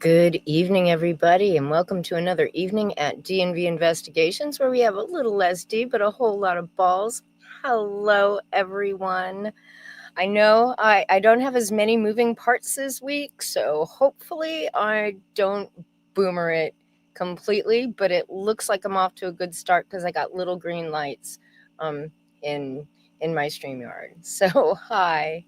Good evening, everybody, and welcome to another evening at D&V Investigations, where we have a little less D, but a whole lot of balls. Hello, everyone. I know I don't have as many moving parts this week, so hopefully I don't boomer it completely, but it looks like I'm off to a good start because I got little green lights in my StreamYard. So, hi.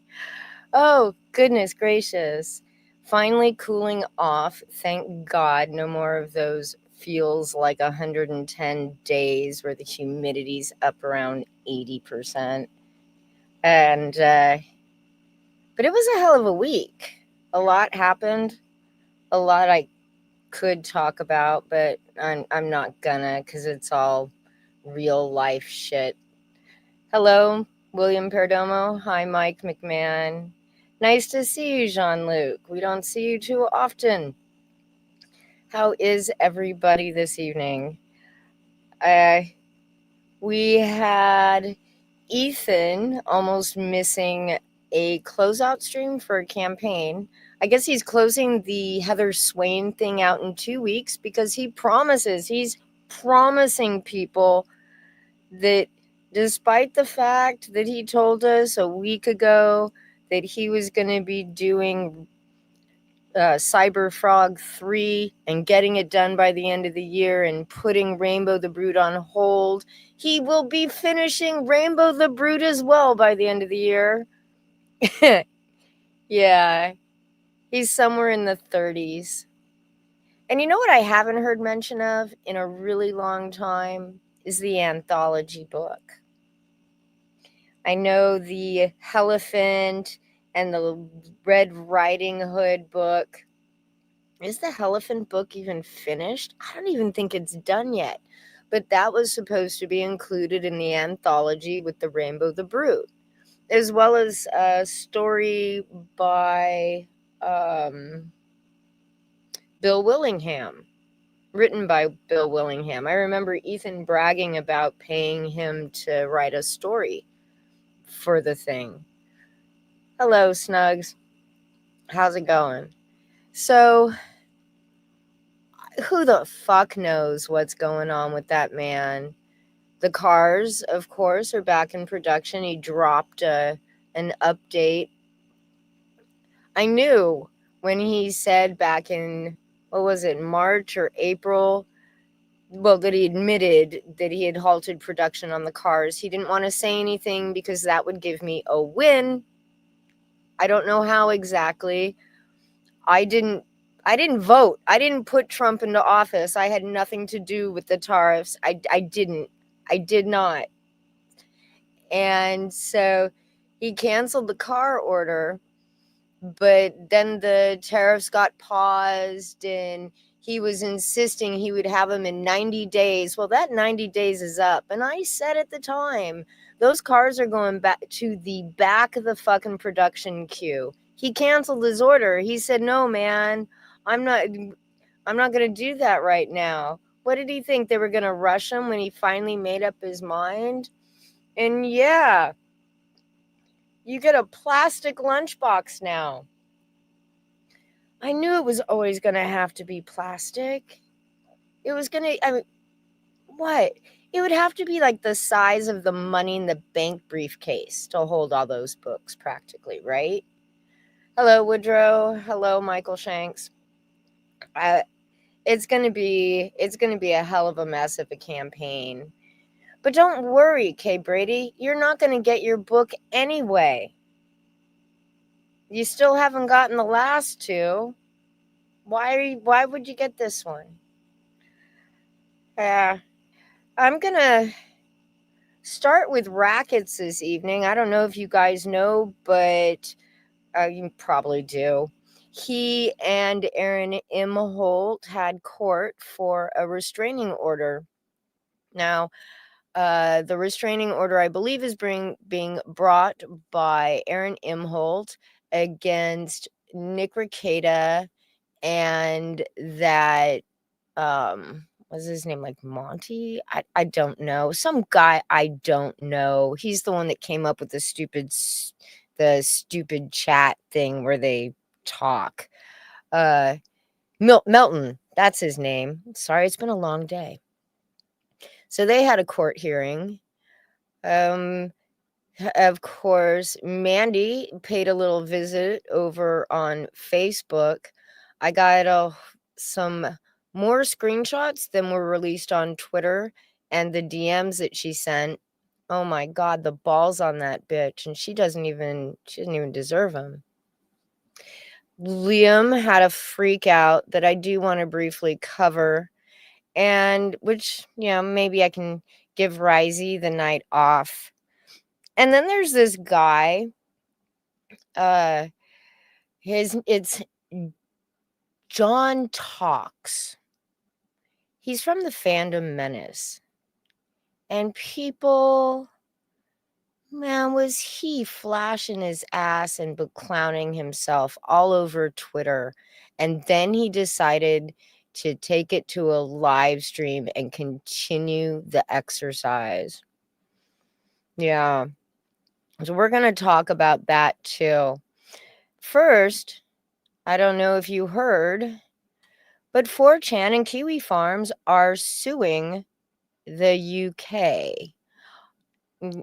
Oh, goodness gracious. Finally cooling off. Thank God. No more of those feels like 110 days where the humidity's up around 80%. And, but it was a hell of a week. A lot happened. A lot I could talk about, but I'm not gonna because it's all real life shit. Hello, William Perdomo. Hi, Mike McMahon. Nice to see you, Jean-Luc. We don't see you too often. How is everybody this evening? We had Ethan almost missing a closeout stream for a campaign. I guess he's closing the Heather Swain thing out in 2 weeks because he's promising people that despite the fact that he told us a week ago that he was going to be doing Cyber Frog 3 and getting it done by the end of the year and putting Rainbow the Brood on hold, he will be finishing Rainbow the Brood as well by the end of the year. Yeah, he's somewhere in the 30s. And you know what I haven't heard mention of in a really long time is the anthology book. I know the Elephant and the Red Riding Hood book. Is the Elephant book even finished? I don't even think it's done yet. But that was supposed to be included in the anthology with the Rainbow the Brood, as well as a story by Bill Willingham, written by Bill Willingham. I remember Ethan bragging about paying him to write a story for the thing. Hello, Snugs. How's it going? So, who the fuck knows what's going on with that man? The cars, of course, are back in production. He dropped an update. I knew when he said back in, what was it, March or April, well, that he admitted that he had halted production on the cars. He didn't want to say anything because that would give me a win. I don't know how exactly. I didn't vote. I didn't put Trump into office. I had nothing to do with the tariffs. I did not. And so he canceled the car order, but then the tariffs got paused and he was insisting he would have them in 90 days. Well, that 90 days is up. And I said at the time, those cars are going back to the back of the fucking production queue. He canceled his order. He said, no, man, I'm not going to do that right now. What did he think? They were going to rush him when he finally made up his mind? And yeah, you get a plastic lunchbox now. I knew it was always going to have to be plastic. It was going to, I mean, what? It would have to be like the size of the Money in the Bank briefcase to hold all those books practically, right? Hello, Woodrow. Hello, Michael Shanks. It's going to be a hell of a mess of a campaign. But don't worry, Kay Brady. You're not going to get your book anyway. You still haven't gotten the last two. Why would you get this one? I'm going to start with Rackets this evening. I don't know if you guys know, but you probably do. He and Aaron Imholte had court for a restraining order. Now, the restraining order, I believe, is being brought by Aaron Imholte against Nick Rekieta and that what's his name, like Monty? I don't know. Some guy I don't know. He's the one that came up with the stupid chat thing where they talk. Melton, that's his name. Sorry, it's been a long day. So they had a court hearing. Of course, Mandy paid a little visit over on Facebook. I got some more screenshots than were released on Twitter and the DMs that she sent. Oh my God, the balls on that bitch. And she doesn't even deserve them. Liam had a freak out that I do want to briefly cover, and which, maybe I can give Risey the night off. And then there's this guy, it's John Talks. He's from the fandom Menace. And people, man, was he flashing his ass and clowning himself all over Twitter. And then he decided to take it to a live stream and continue the exercise. Yeah. So we're going to talk about that too. First, I don't know if you heard, but 4chan and Kiwi Farms are suing the UK.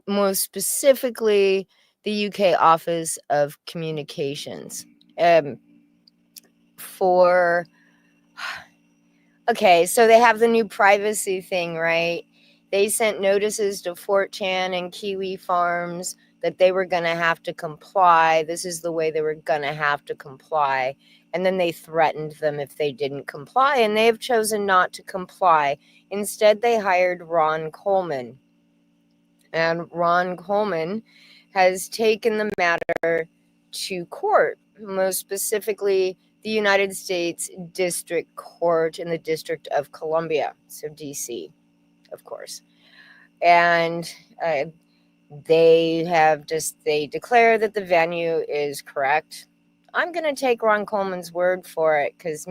Most specifically, the UK Office of Communications. Okay, so they have the new privacy thing, right? They sent notices to 4chan and Kiwi Farms that they were going to have to comply. This is the way they were going to have to comply. And then they threatened them if they didn't comply, and they have chosen not to comply. Instead, they hired Ron Coleman. And Ron Coleman has taken the matter to court, most specifically the United States District Court in the District of Columbia, so DC, of course. And they declare that the venue is correct. I'm going to take Ron Coleman's word for it because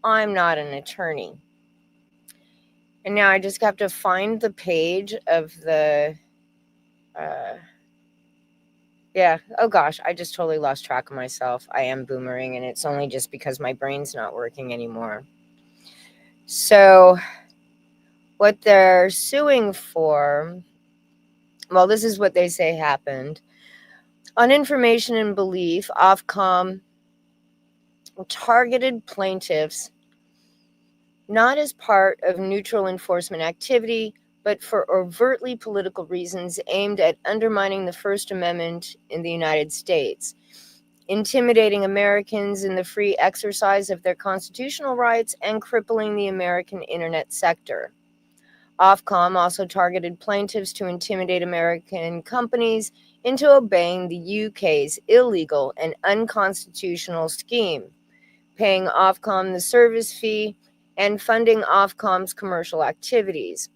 I'm not an attorney. And now I just have to find the page of the... yeah. Oh gosh, I just totally lost track of myself. I am boomering, and it's only just because my brain's not working anymore. So what they're suing for, well, this is what they say happened. On information and belief, Ofcom targeted plaintiffs not as part of neutral enforcement activity, but for overtly political reasons aimed at undermining the First Amendment in the United States, intimidating Americans in the free exercise of their constitutional rights, and crippling the American internet sector. Ofcom also targeted plaintiffs to intimidate American companies into obeying the UK's illegal and unconstitutional scheme, paying Ofcom the service fee and funding Ofcom's commercial activities,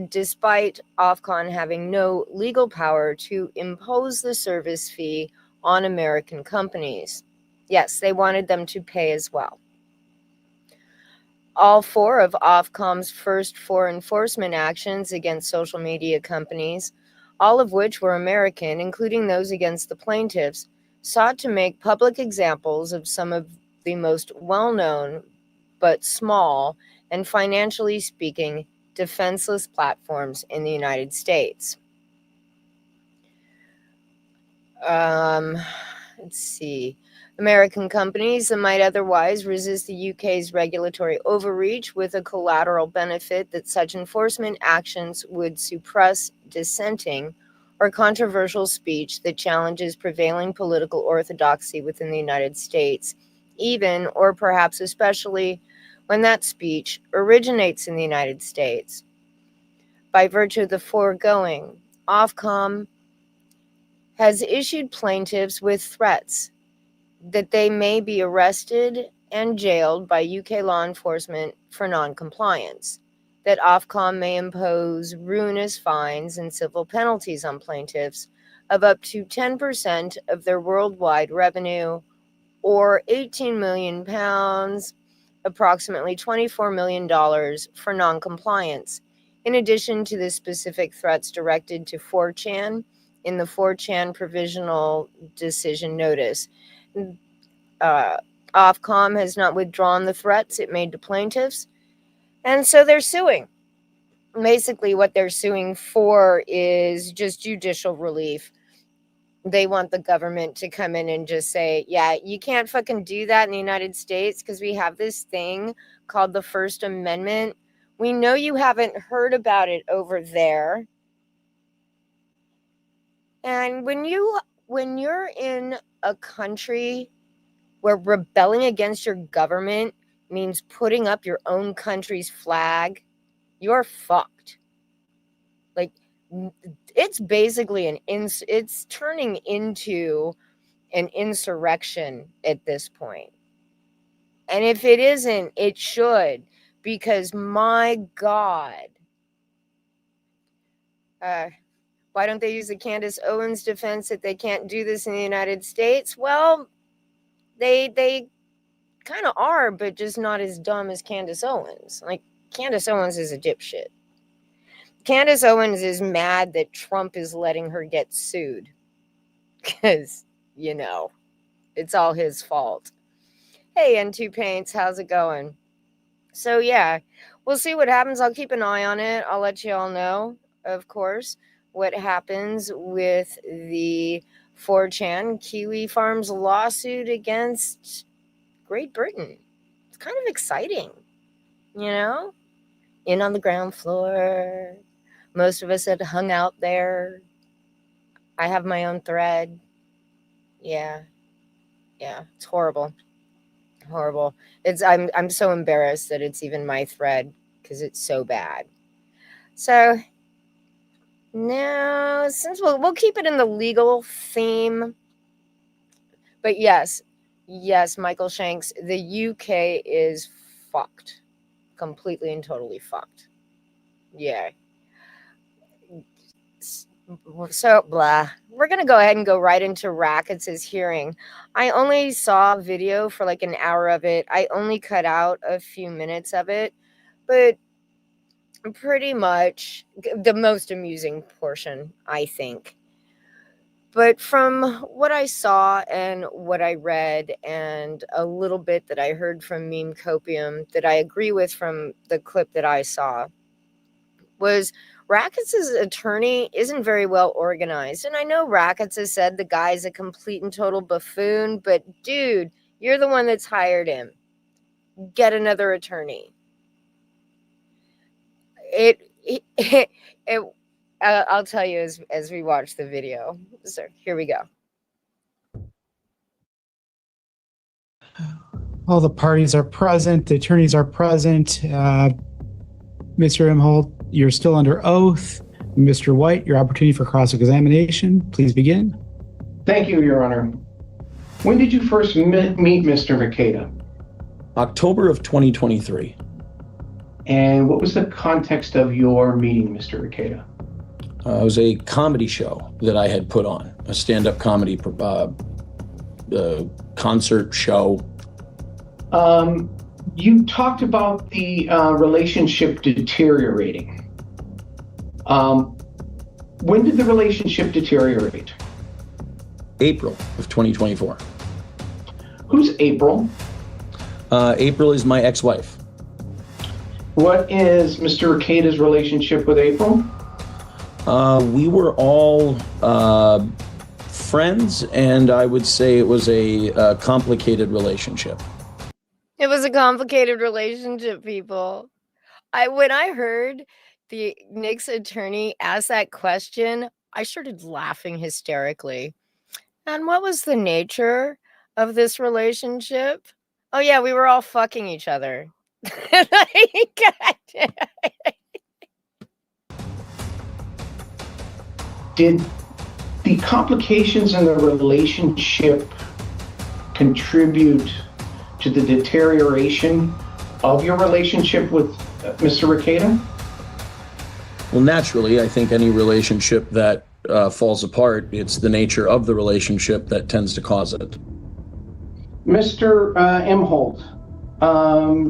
despite Ofcom having no legal power to impose the service fee on American companies. Yes, they wanted them to pay as well. All four of Ofcom's first four enforcement actions against social media companies, all of which were American, including those against the plaintiffs, sought to make public examples of some of the most well-known but small and, financially speaking, defenseless platforms in the United States. Let's see. American companies that might otherwise resist the UK's regulatory overreach with a collateral benefit that such enforcement actions would suppress dissenting or controversial speech that challenges prevailing political orthodoxy within the United States, even or perhaps especially when that speech originates in the United States. By virtue of the foregoing, Ofcom has issued plaintiffs with threats that they may be arrested and jailed by UK law enforcement for non-compliance, that Ofcom may impose ruinous fines and civil penalties on plaintiffs of up to 10% of their worldwide revenue, or £18 million, approximately $24 million, for non-compliance, in addition to the specific threats directed to 4chan in the 4chan provisional decision notice. Ofcom has not withdrawn the threats it made to plaintiffs, and so they're suing. Basically, what they're suing for is just judicial relief. They want the government to come in and just say, yeah, you can't fucking do that in the United States because we have this thing called the First Amendment. We know you haven't heard about it over there. And when you're in a country where rebelling against your government means putting up your own country's flag, you're fucked. Like, it's basically it's turning into an insurrection at this point. And if it isn't, it should, because my God, why don't they use the Candace Owens defense that they can't do this in the United States? Well, they kind of are, but just not as dumb as Candace Owens. Like, Candace Owens is a dipshit. Candace Owens is mad that Trump is letting her get sued because, it's all his fault. Hey, N2 Paints, how's it going? So, yeah, we'll see what happens. I'll keep an eye on it. I'll let you all know, of course, what happens with the 4chan Kiwi Farms lawsuit against Great Britain. It's kind of exciting, in on the ground floor. Most of us had hung out there. I have my own thread. Yeah, it's horrible. I'm so embarrassed that it's even my thread because it's so bad. So now, since we'll keep it in the legal theme, but yes, Michael Shanks, the UK is fucked, completely and totally fucked. Yeah. So, blah. We're going to go ahead and go right into Rackets' hearing. I only saw a video for like an hour of it. I only cut out a few minutes of it, but pretty much the most amusing portion, I think. But from what I saw and what I read and a little bit that I heard from Meme Copium that I agree with from the clip that I saw was Rackets' attorney isn't very well organized. And I know Rackets has said the guy's a complete and total buffoon, but dude, you're the one that's hired him. Get another attorney. I'll tell you as we watch the video. So here we go. All the parties are present. The attorneys are present. Mr. Imholte, you're still under oath. Mr. White, your opportunity for cross-examination. Please begin. Thank you, Your Honor. When did you first meet Mr. Rekieta? October of 2023. And what was the context of your meeting, Mr. Rekieta? It was a comedy show that I had put on, a stand-up comedy concert show. You talked about the relationship deteriorating. When did the relationship deteriorate? April of 2024. Who's April? April is my ex-wife. What is Mr. Rekieta's relationship with April? We were all friends, and I would say it was a complicated relationship. It was a complicated relationship, people. When I heard the Nick's attorney ask that question, I started laughing hysterically. And what was the nature of this relationship? Oh yeah, we were all fucking each other. Did the complications in the relationship contribute to the deterioration of your relationship with Mr. Rekieta? Well, naturally, I think any relationship that falls apart, it's the nature of the relationship that tends to cause it. Mr. Imholte,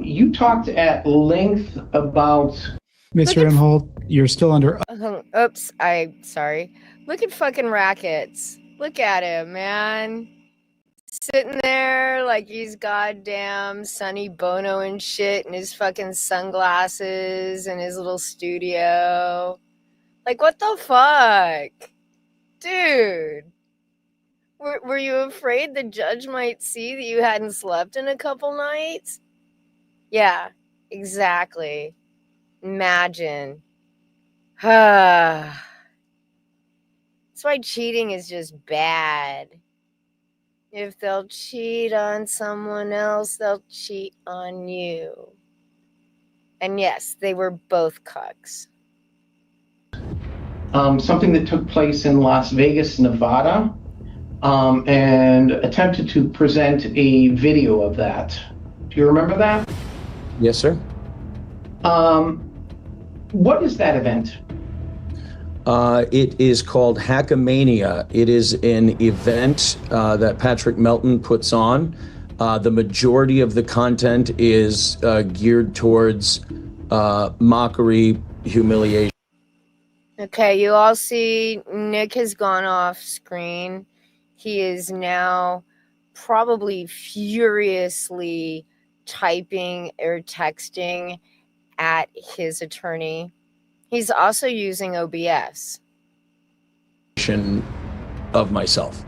you talked at length about... Mr. Imholte, you're still under... Oops, sorry. Look at fucking Rackets. Look at him, man. Sitting there like he's goddamn Sonny Bono and shit and his fucking sunglasses and his little studio. Like, what the fuck? Dude. Were you afraid the judge might see that you hadn't slept in a couple nights? Yeah, exactly. Imagine. That's why cheating is just bad. If they'll cheat on someone else, they'll cheat on you. And yes, they were both cucks. Something that took place in Las Vegas, Nevada, and attempted to present a video of that. Do you remember that? Yes, sir. What is that event? It is called Hackamania. It is an event that Patrick Melton puts on. The majority of the content is geared towards mockery, humiliation. Okay, you all see Nick has gone off screen. He is now probably furiously typing or texting at his attorney. He's also using OBS. Of myself.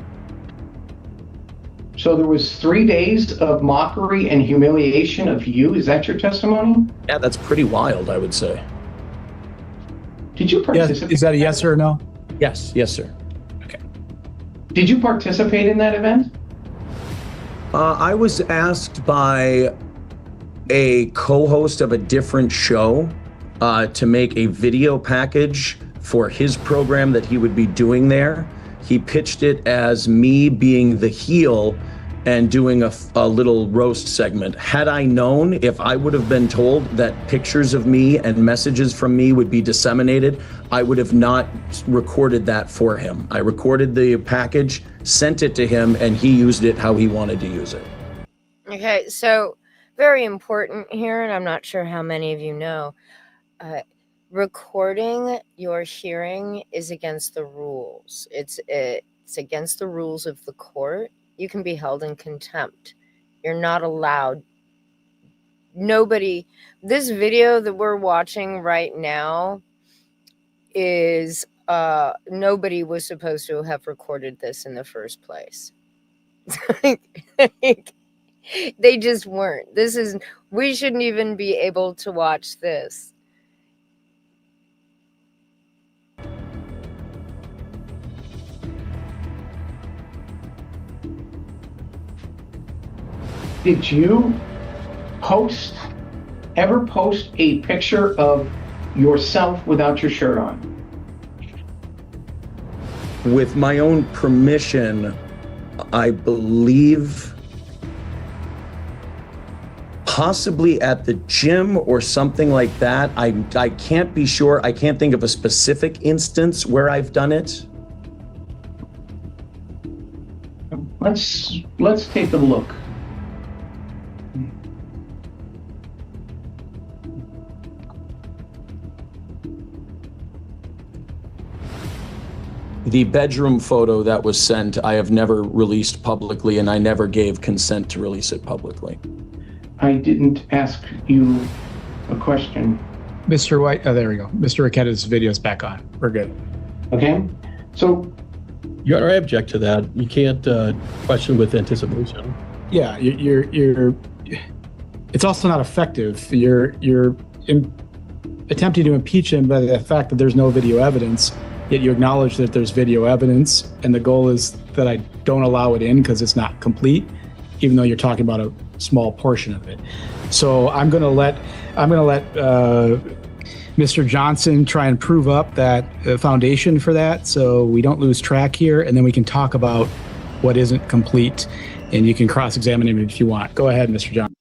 So there was 3 days of mockery and humiliation of you. Is that your testimony? Yeah, that's pretty wild, I would say. Did you participate? Yes. Is that a yes or a no? Yes, sir. Okay. Did you participate in that event? I was asked by a co-host of a different show to make a video package for his program that he would be doing there. He pitched it as me being the heel and doing a little roast segment. Had I known, if I would have been told that pictures of me and messages from me would be disseminated, I would have not recorded that for him. I recorded the package, sent it to him, and he used it how he wanted to use it. Okay, so very important here, and I'm not sure how many of you know, recording your hearing is against the rules. It's against the rules of the court. You can be held in contempt. You're not allowed. This video that we're watching right now is nobody was supposed to have recorded this in the first place. They just weren't. We shouldn't even be able to watch this. Did you ever post a picture of yourself without your shirt on? With my own permission, I believe possibly at the gym or something like that. I can't be sure. I can't think of a specific instance where I've done it. Let's take a look. The bedroom photo that was sent, I have never released publicly, and I never gave consent to release it publicly. I didn't ask you a question. Mr. White, oh, there we go. Mr. Rekieta's video is back on. We're good. Okay? So, Your Honor, I object to that. You can't question with anticipation. Yeah, you're it's also not effective. You're attempting to impeach him by the fact that there's no video evidence, yet you acknowledge that there's video evidence, and the goal is that I don't allow it in because it's not complete, even though you're talking about a small portion of it. So I'm gonna let Mr. Johnson try and prove up that foundation for that, so we don't lose track here, and then we can talk about what isn't complete, and you can cross-examine him if you want. Go ahead, Mr. Johnson.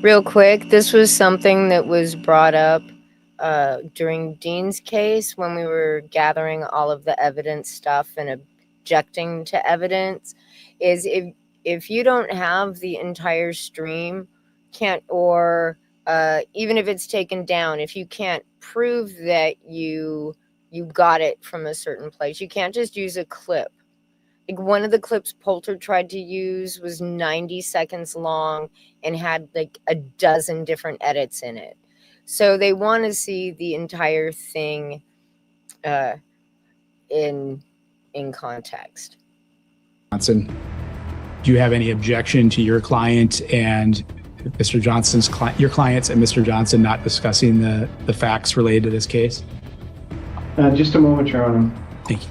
Real quick, this was something that was brought up during Dean's case when we were gathering all of the evidence stuff and objecting to evidence, is if you don't have the entire stream, even if it's taken down, if you can't prove that you got it from a certain place, you can't just use a clip. Like one of the clips Poulter tried to use was 90 seconds long and had like a dozen different edits in it. So they want to see the entire thing in context. Johnson, do you have any objection to your client and Mr. Johnson's your clients and Mr. Johnson not discussing the facts related to this case? Just a moment, Your Honor. Thank you.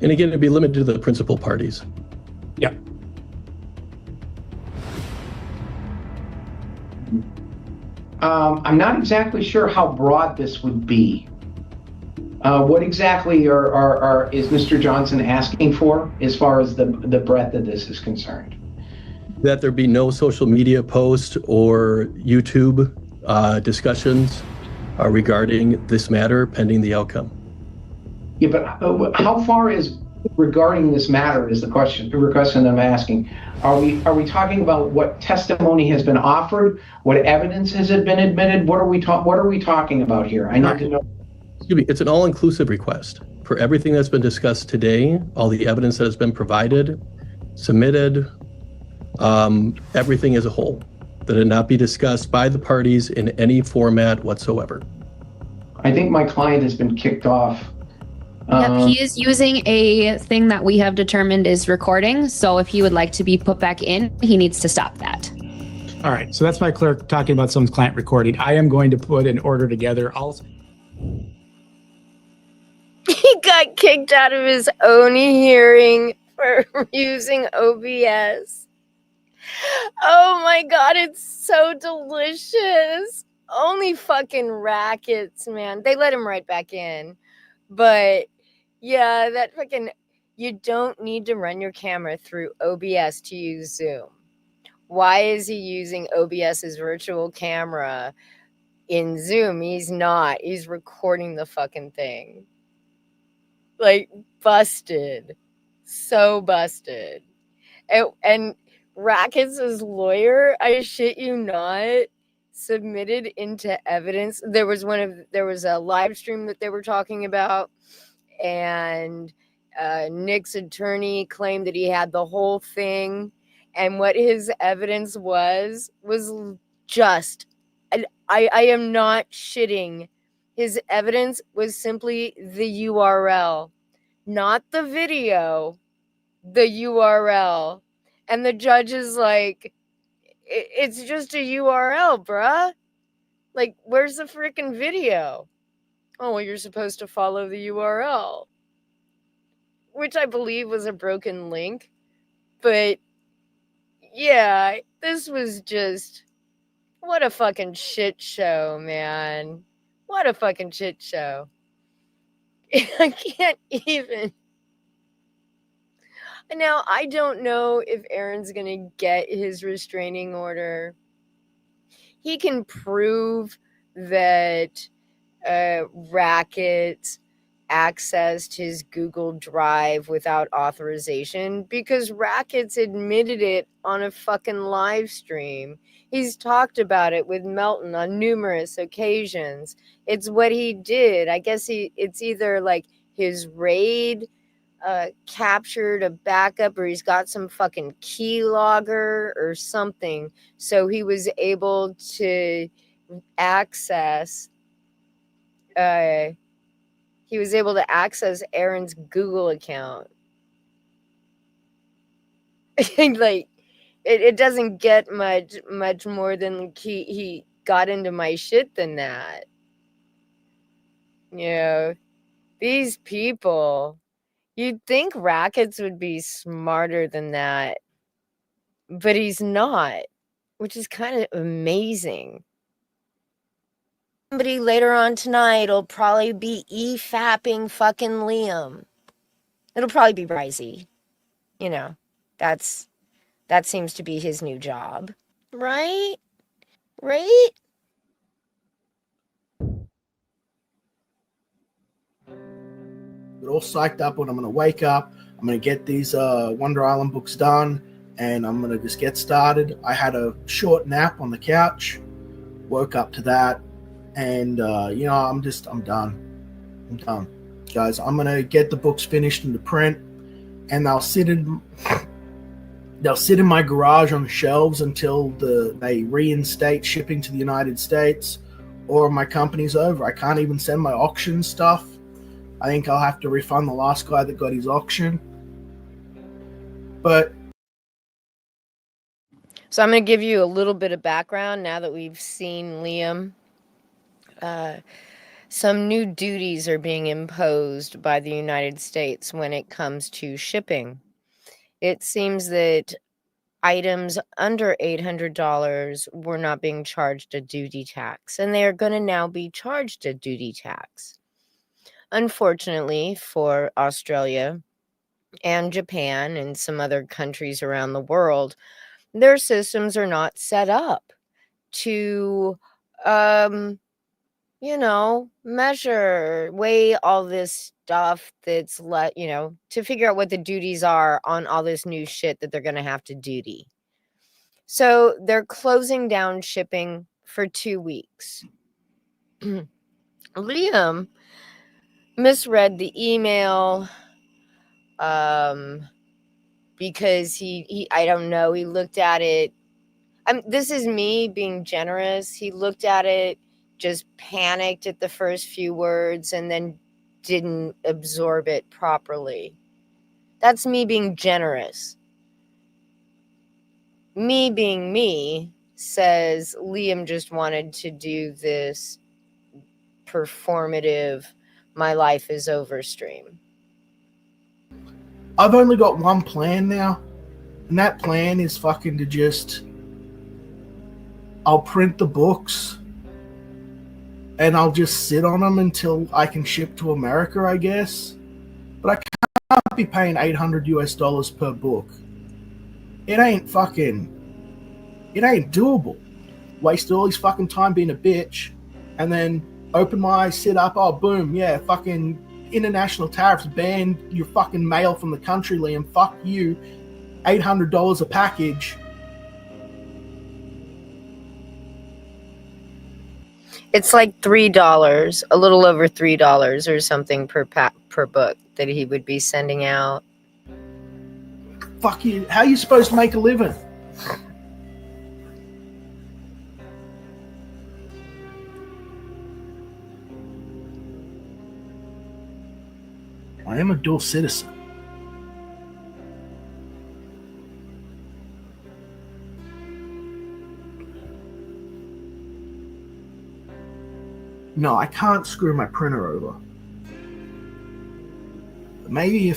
And again, it'd be limited to the principal parties. Yeah. I'm not exactly sure how broad this would be. What exactly is Mr. Johnson asking for as far as the breadth of this is concerned? That there be no social media posts or YouTube discussions regarding this matter pending the outcome. Yeah, but how far is regarding this matter is the question I'm asking. Are we talking about what testimony has been offered? What evidence has been admitted? What are we talking about here? I need to know. Excuse me, it's an all-inclusive request for everything that's been discussed today, all the evidence that has been provided, submitted, everything as a whole, that it not be discussed by the parties in any format whatsoever. I think my client has been kicked off. Yep, he is using a thing that we have determined is recording. So if he would like to be put back in, he needs to stop that. All right. So that's my clerk talking about someone's client recording. I am going to put an order together. He got kicked out of his own hearing for using OBS. Oh my God, it's so delicious. Only fucking Rackets, man. They let him right back in. But yeah, that fucking, you don't need to run your camera through OBS to use Zoom. Why is he using OBS's virtual camera in Zoom? He's not. He's recording the fucking thing. Like, busted. So busted. And Rackets' lawyer, I shit you not, submitted into evidence. There was a live stream that they were talking about, and Nick's attorney claimed that he had the whole thing, and what his evidence was just, I am not shitting. His evidence was simply the URL, not the video, the URL. And the judge is like, it's just a URL, bruh. Like, where's the freaking video? Oh, well, you're supposed to follow the URL. Which I believe was a broken link. But, yeah, this was just, what a fucking shit show, man. What a fucking shit show. I can't even. Now, I don't know if Aaron's going to get his restraining order. He can prove that Rackets accessed his Google Drive without authorization because Rackets admitted it on a fucking live stream. He's talked about it with Melton on numerous occasions. It's what he did. I guess it's either like his raid captured a backup, or he's got some fucking keylogger or something, so he was able to access Aaron's Google account. Like, it doesn't get much more than he got into my shit than that. You know, these people, you'd think Rackets would be smarter than that, but he's not, which is kind of amazing. Somebody later on tonight will probably be e-fapping fucking Liam. It'll probably be Bryzy. You know, that seems to be his new job. Right? Right? We're all psyched up when I'm going to wake up. I'm going to get these Wonder Island books done, and I'm going to just get started. I had a short nap on the couch, woke up to that, And I'm done. I'm done, guys. I'm gonna get the books finished into print, and they'll sit in my garage on shelves until they reinstate shipping to the United States, or my company's over. I can't even send my auction stuff. I think I'll have to refund the last guy that got his auction. But So I'm going to give you a little bit of background now that we've seen Liam. Some new duties are being imposed by the United States when it comes to shipping. It seems that items under $800 were not being charged a duty tax, and they are going to now be charged a duty tax. Unfortunately for Australia and Japan and some other countries around the world, their systems are not set up to, measure, weigh all this stuff that's to figure out what the duties are on all this new shit that they're going to have to duty. So they're closing down shipping for 2 weeks. Liam misread the email because he I don't know, he looked at it. This is me being generous. He looked at it, just panicked at the first few words, and then didn't absorb it properly. That's me being generous. Me being me says Liam just wanted to do this performative, my life is over stream. I've only got one plan now, and that plan is fucking to just... I'll print the books, and I'll just sit on them until I can ship to America, I guess. But I can't be paying $800 per book. It ain't doable. Waste all his fucking time being a bitch, and then open my eyes, sit up, oh boom, yeah, fucking international tariffs, ban your fucking mail from the country, Liam, fuck you, $800 a package. It's like $3, a little over $3 or something per book that he would be sending out. Fuck you. How are you supposed to make a living? I am a dual citizen. No, I can't screw my printer over. Maybe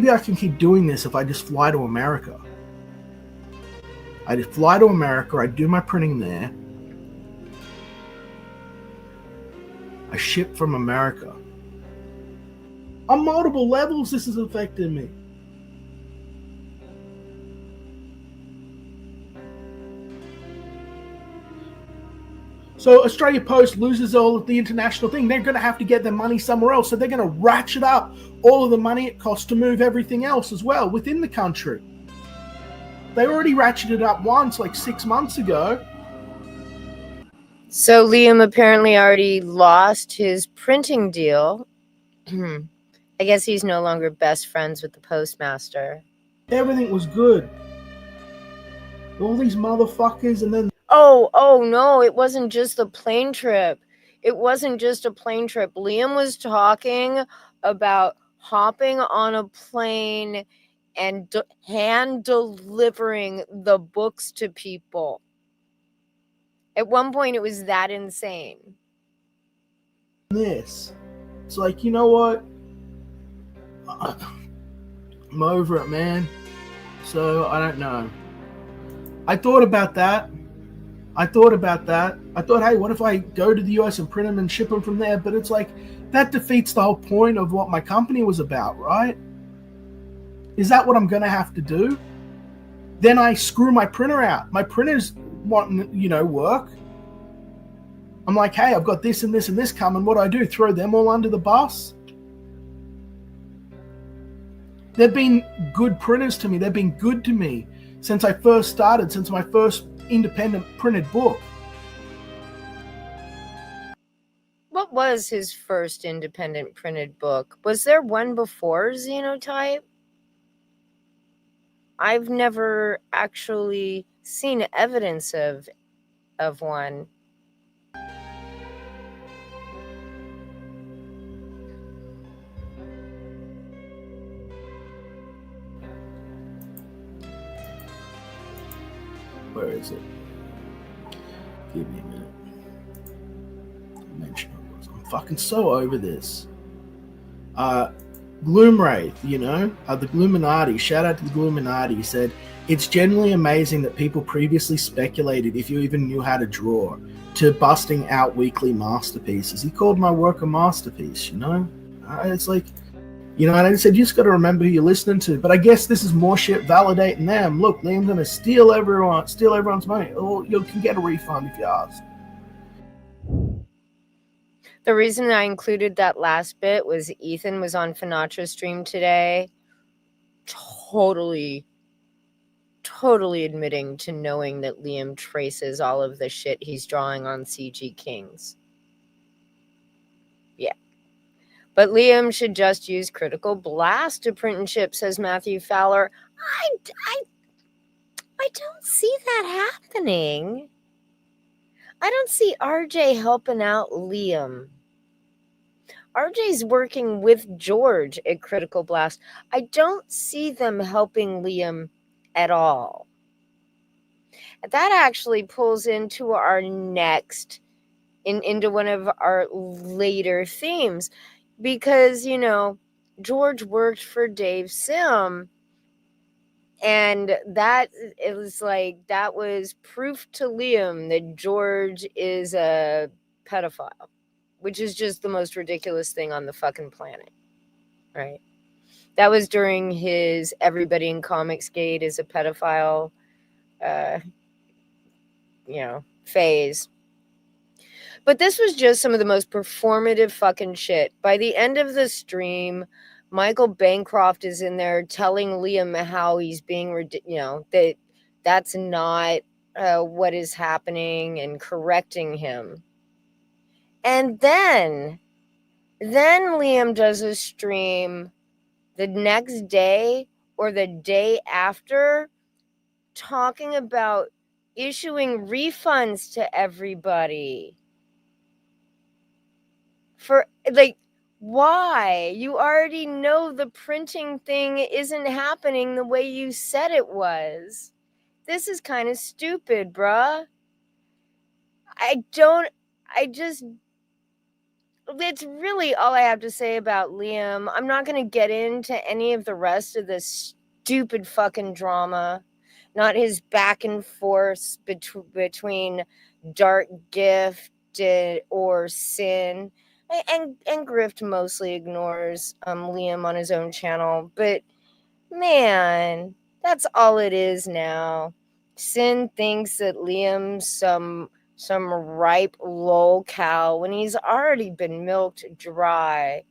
I can keep doing this if I just fly to America. I just fly to America, I do my printing there. I ship from America. On multiple levels, this is affecting me. So Australia Post loses all of the international thing. They're going to have to get their money somewhere else. So they're going to ratchet up all of the money it costs to move everything else as well within the country. They already ratcheted up once, like 6 months ago. So Liam apparently already lost his printing deal. I guess he's no longer best friends with the postmaster. Everything was good. All these motherfuckers, and then... Oh no, it wasn't just the plane trip. It wasn't just a plane trip. Liam was talking about hopping on a plane and hand delivering the books to people. At one point, it was that insane. It's like, you know what? I'm over it, man. So, I don't know. I thought about that. I thought, hey, what if I go to the US and print them and ship them from there? But it's like, that defeats the whole point of what my company was about, right? Is that what I'm going to have to do? Then I screw my printer out. My printers want, work. I'm like, hey, I've got this and this and this coming. What do? Throw them all under the bus? They've been good printers to me. They've been good to me since I first started, since my first independent printed book. What was his first independent printed book? Was there one before Xenotype? I've never actually seen evidence of one. Where is it? Give me a minute. I'm fucking so over this. Gloomwraith, the Gloominati, shout out to the Gloominati, said, it's genuinely amazing that people previously speculated if you even knew how to draw, to busting out weekly masterpieces. He called my work a masterpiece, It's like, and I said, you just got to remember who you're listening to. But I guess this is more shit validating them. Look, Liam's going to steal everyone's money. Or you can get a refund if you ask. The reason I included that last bit was Ethan was on Finatra's stream today, totally admitting to knowing that Liam traces all of the shit he's drawing on CG Kings. Yeah. But Liam should just use Critical Blast to print and ship, says Matthew Fowler. I don't see that happening. I don't see RJ helping out Liam. RJ's working with George at Critical Blast. I don't see them helping Liam at all. That actually pulls into our next, into one of our later themes, because, George worked for Dave Sim, and that was proof to Liam that George is a pedophile, which is just the most ridiculous thing on the fucking planet, right? That was during his Everybody in Comicsgate is a pedophile, phase. But this was just some of the most performative fucking shit. By the end of the stream, Michael Bancroft is in there telling Liam how he's being, that's not what is happening, and correcting him. And then Liam does a stream the next day or the day after talking about issuing refunds to everybody. For, why? You already know the printing thing isn't happening the way you said it was. This is kind of stupid, bruh. It's really all I have to say about Liam. I'm not going to get into any of the rest of this stupid fucking drama. Not his back and forth between Dark Gift or Sin. And Grift mostly ignores Liam on his own channel. But, man, that's all it is now. Sin thinks that Liam's some ripe lol cow when he's already been milked dry.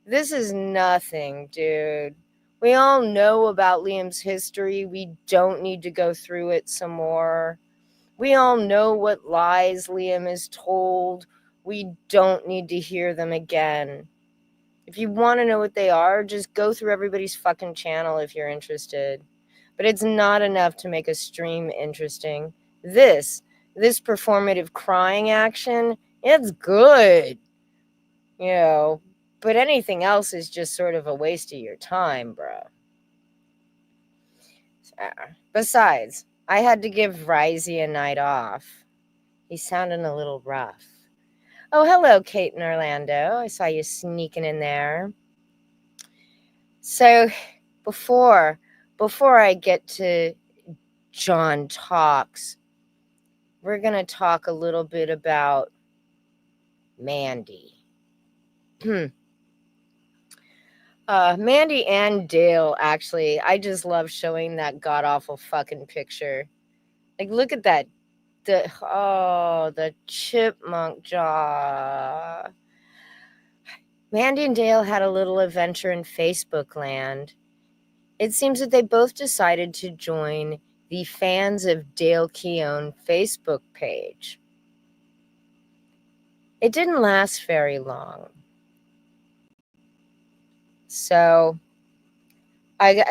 This is nothing, dude. We all know about Liam's history. We don't need to go through it some more. We all know what lies Liam is told. We don't need to hear them again. If you want to know what they are, just go through everybody's fucking channel if you're interested. But it's not enough to make a stream interesting. This performative crying action, it's good. But anything else is just sort of a waste of your time, bro. Besides, I had to give Risey a night off. He's sounding a little rough. Oh, hello, Kate and Orlando. I saw you sneaking in there. So, before I get to John Talks, we're going to talk a little bit about Mandy. Mandy and Dale, actually, I just love showing that god-awful fucking picture. Look at that. The chipmunk jaw. Mandy and Dale had a little adventure in Facebook land. It seems that they both decided to join the Fans of Dale Keown Facebook page. It didn't last very long. So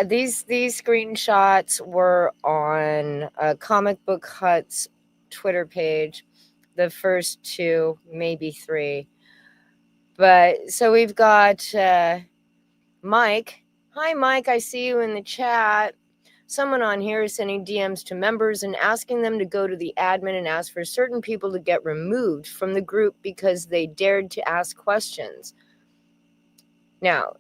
these screenshots were on Comic Book Hut's Twitter page, the first 2, maybe 3. But so we've got Mike. Hi, Mike. I see you in the chat. Someone on here is sending DMs to members and asking them to go to the admin and ask for certain people to get removed from the group because they dared to ask questions. Now,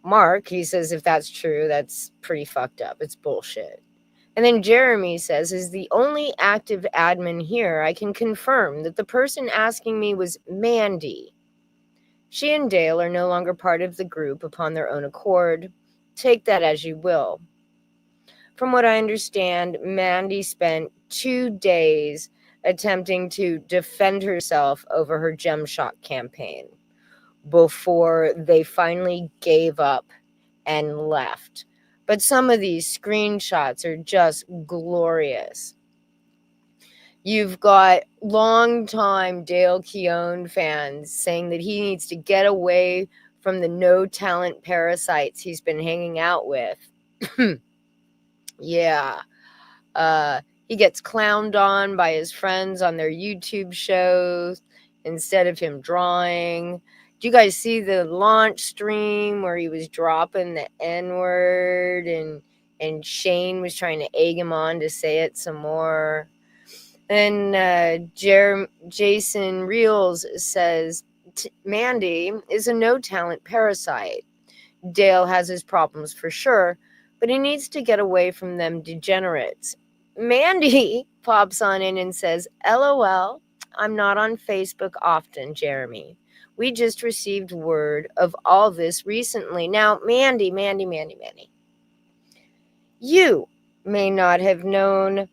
Mark, he says if that's true, that's pretty fucked up. It's bullshit. And then Jeremy says, as the only active admin here, I can confirm that the person asking me was Mandy. She and Dale are no longer part of the group upon their own accord. Take that as you will. From what I understand, Mandy spent 2 days attempting to defend herself over her Gemshock campaign before they finally gave up and left. But some of these screenshots are just glorious. You've got longtime Dale Keown fans saying that he needs to get away from the no-talent parasites he's been hanging out with. Yeah. He gets clowned on by his friends on their YouTube shows instead of him drawing. Do you guys see the launch stream where he was dropping the N-word and Shane was trying to egg him on to say it some more? And Jason Reels says, Mandy is a no-talent parasite. Dale has his problems for sure, but he needs to get away from them degenerates. Mandy pops on in and says, LOL, I'm not on Facebook often, Jeremy. We just received word of all this recently. Now, Mandy, you may not have known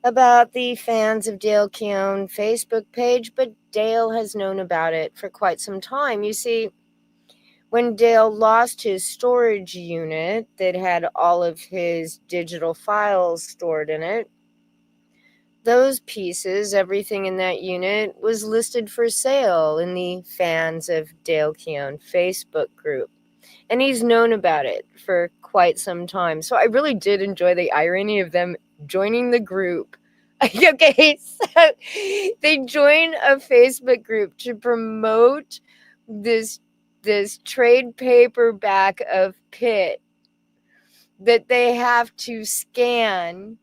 about the Fans of Dale Keown Facebook page, but Dale has known about it for quite some time. You see, when Dale lost his storage unit that had all of his digital files stored in it, those pieces, everything in that unit, was listed for sale in the Fans of Dale Keown Facebook group. And he's known about it for quite some time. So I really did enjoy the irony of them joining the group. Okay, so they join a Facebook group to promote this trade paperback of Pitt that they have to scan,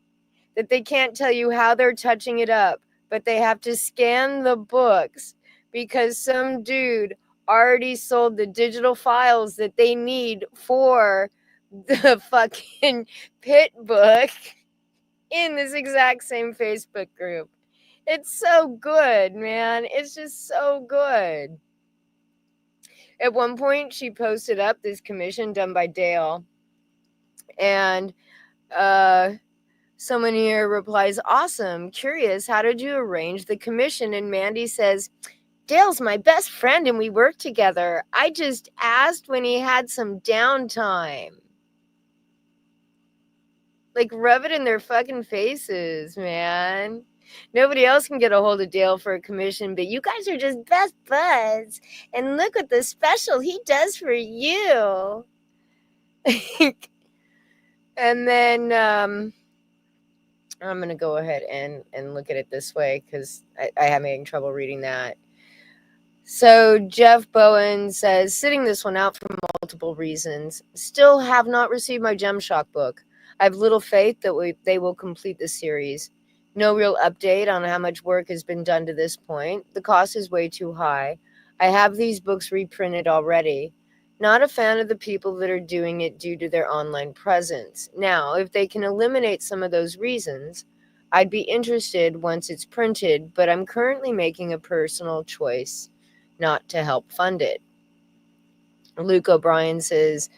that they can't tell you how they're touching it up, but they have to scan the books because some dude already sold the digital files that they need for the fucking Pitt book in this exact same Facebook group. It's so good, man. It's just so good. At one point, she posted up this commission done by Dale, and someone here replies, awesome, curious, how did you arrange the commission? And Mandy says, Dale's my best friend and we work together. I just asked when he had some downtime. Like, rub it in their fucking faces, man. Nobody else can get a hold of Dale for a commission, but you guys are just best buds. And look what the special he does for you. And then I'm going to go ahead and look at it this way because I am having trouble reading that. So Jeff Bowen says, sitting this one out for multiple reasons. Still have not received my Gemshock book. I have little faith that they will complete the series. No real update on how much work has been done to this point. The cost is way too high. I have these books reprinted already. Not a fan of the people that are doing it due to their online presence. Now, if they can eliminate some of those reasons, I'd be interested once it's printed, but I'm currently making a personal choice not to help fund it. Luke O'Brien says,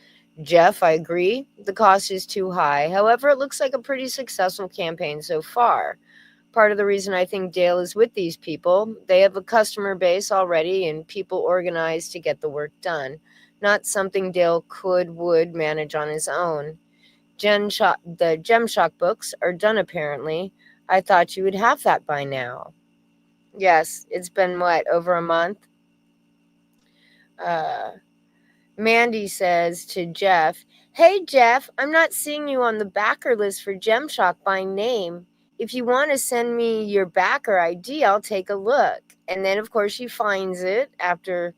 Jeff, I agree. The cost is too high. However, it looks like a pretty successful campaign so far. Part of the reason I think Dale is with these people, they have a customer base already and people organized to get the work done. Not something Dale would manage on his own. the Gemshock books are done apparently. I thought you would have that by now. Yes, it's been what, over a month? Mandy says to Jeff, "Hey Jeff, I'm not seeing you on the backer list for Gemshock by name. If you want to send me your backer ID, I'll take a look." And then of course she finds it after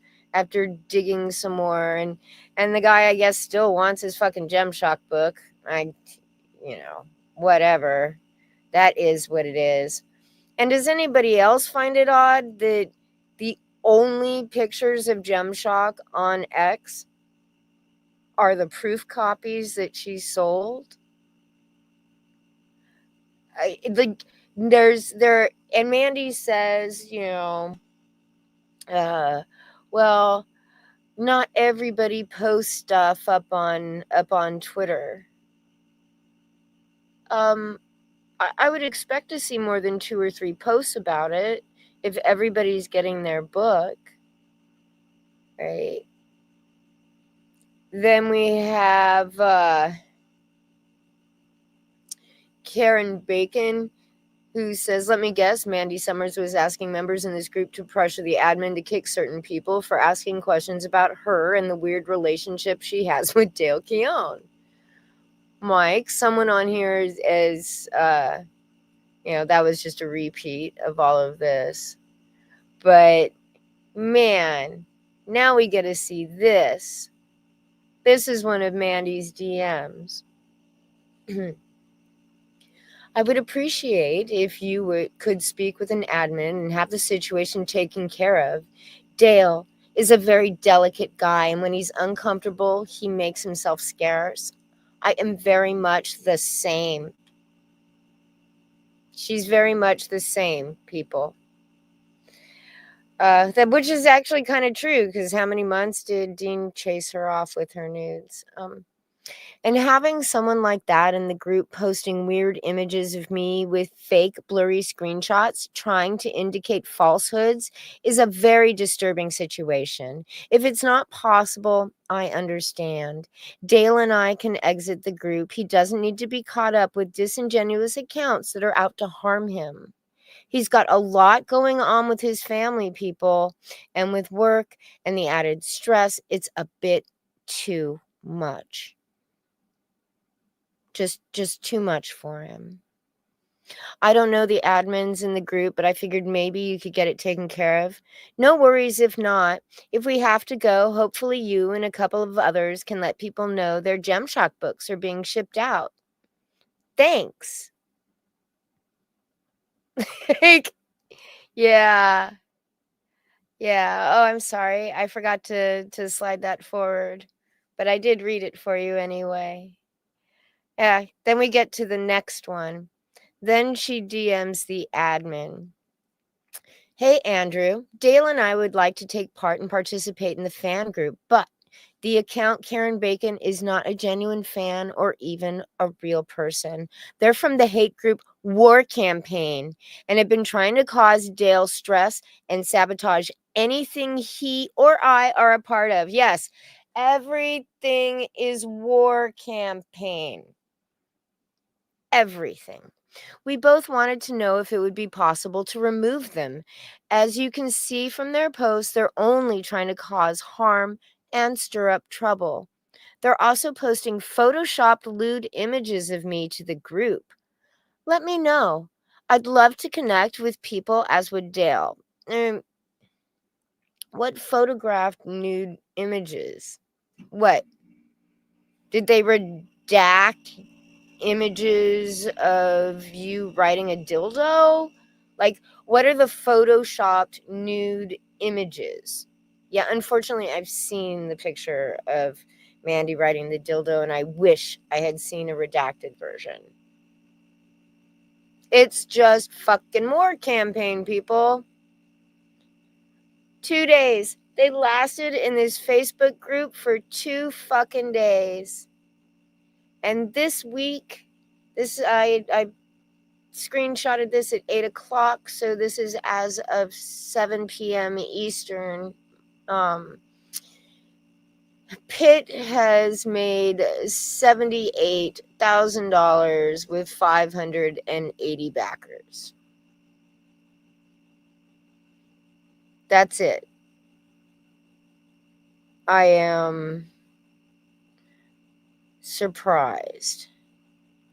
digging some more, and the guy, I guess, still wants his fucking Gemshock book. Whatever. That is what it is. And does anybody else find it odd that the only pictures of Gemshock on X are the proof copies that she sold? And Mandy says, well, not everybody posts stuff up on Twitter. I would expect to see more than 2 or 3 posts about it if everybody's getting their book, right? Then we have Karen Bacon, who says, "Let me guess, Mandy Summers was asking members in this group to pressure the admin to kick certain people for asking questions about her and the weird relationship she has with Dale Keown." Mike, someone on here is that was just a repeat of all of this. But, man, now we get to see this. This is one of Mandy's DMs. "I would appreciate if you could speak with an admin and have the situation taken care of. Dale is a very delicate guy, and when he's uncomfortable, he makes himself scarce. I am very much the same." She's very much the same, people. Which is actually kind of true, because how many months did Dean chase her off with her nudes? And having someone like that in the group posting weird images of me with fake blurry screenshots trying to indicate falsehoods is a very disturbing situation. If it's not possible, I understand. Dale and I can exit the group. He doesn't need to be caught up with disingenuous accounts that are out to harm him. He's got a lot going on with his family, people, and with work and the added stress. It's a bit too much. Just too much for him. I don't know the admins in the group, but I figured maybe you could get it taken care of. No worries if not. If we have to go, hopefully you and a couple of others can let people know their Gemshock books are being shipped out. Thanks. Yeah. Yeah. Oh, I'm sorry. I forgot to slide that forward, but I did read it for you anyway. Yeah. Then we get to the next one. Then she DMs the admin. "Hey, Andrew, Dale and I would like to take part and participate in the fan group, but the account Karen Bacon is not a genuine fan or even a real person. They're from the hate group War Campaign and have been trying to cause Dale stress and sabotage anything he or I are a part of." Yes, everything is War Campaign. Everything. "We both wanted to know if it would be possible to remove them. As you can see from their posts, they're only trying to cause harm and stir up trouble. They're also posting photoshopped lewd images of me to the group. Let me know. I'd love to connect with people as would Dale." What photographed nude images? What? Did they redact images of you riding a dildo? Like, what are the photoshopped nude images? Yeah, unfortunately, I've seen the picture of Mandy riding the dildo, and I wish I had seen a redacted version. It's just fucking War Campaign, people. 2 days. They lasted in this Facebook group for 2 fucking days. And this week, I screenshotted this at 8 o'clock, so this is as of 7 p.m. Eastern. Pitt has made $78,000 with 580 backers. That's it. I am surprised.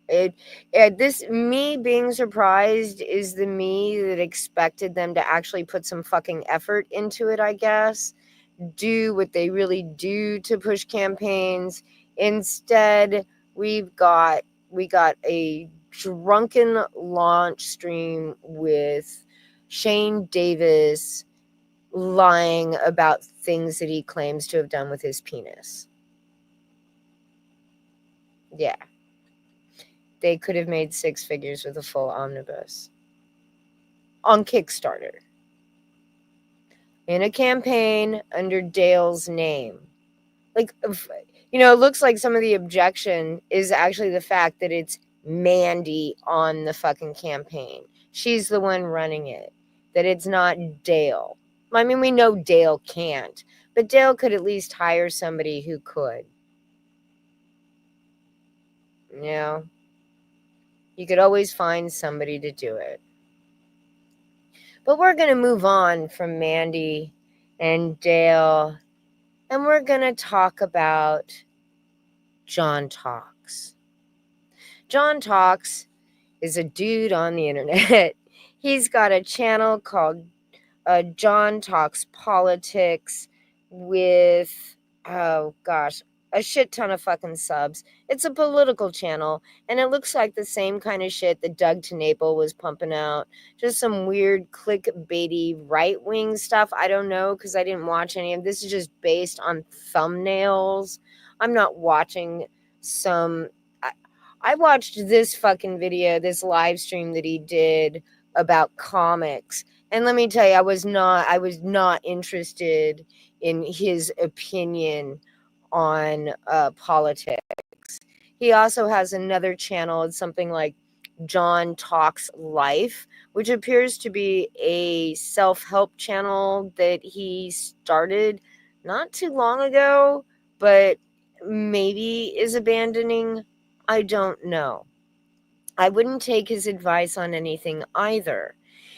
This me being surprised is the me that expected them to actually put some fucking effort into it, I guess. Do what they really do to push campaigns. Instead, we got a drunken launch stream with Shane Davis lying about things that he claims to have done with his penis. Yeah. They could have made 6 figures with a full omnibus on Kickstarter in a campaign under Dale's name. Like, you know, it looks like some of the objection is actually the fact that it's Mandy on the fucking campaign. She's the one running it, that it's not Dale. I mean, we know Dale can't, but Dale could at least hire somebody who could. You know? You could always find somebody to do it. But we're going to move on from Mandy and Dale, and we're going to talk about John Talks. John Talks is a dude on the internet. He's got a channel called John Talks Politics with, oh gosh, a shit ton of fucking subs. It's a political channel, and it looks like the same kind of shit that Doug TenNapel was pumping out. Just some weird clickbaity right-wing stuff. I don't know, because I didn't watch any of this. Is just based on thumbnails. I'm not watching some... I watched this fucking video, this live stream that he did about comics. And let me tell you, I was not interested in his opinion on politics. He also has another channel. It's something like John Talks Life, which appears to be a self-help channel that he started not too long ago, but maybe is abandoning. I don't know. I wouldn't take his advice on anything either.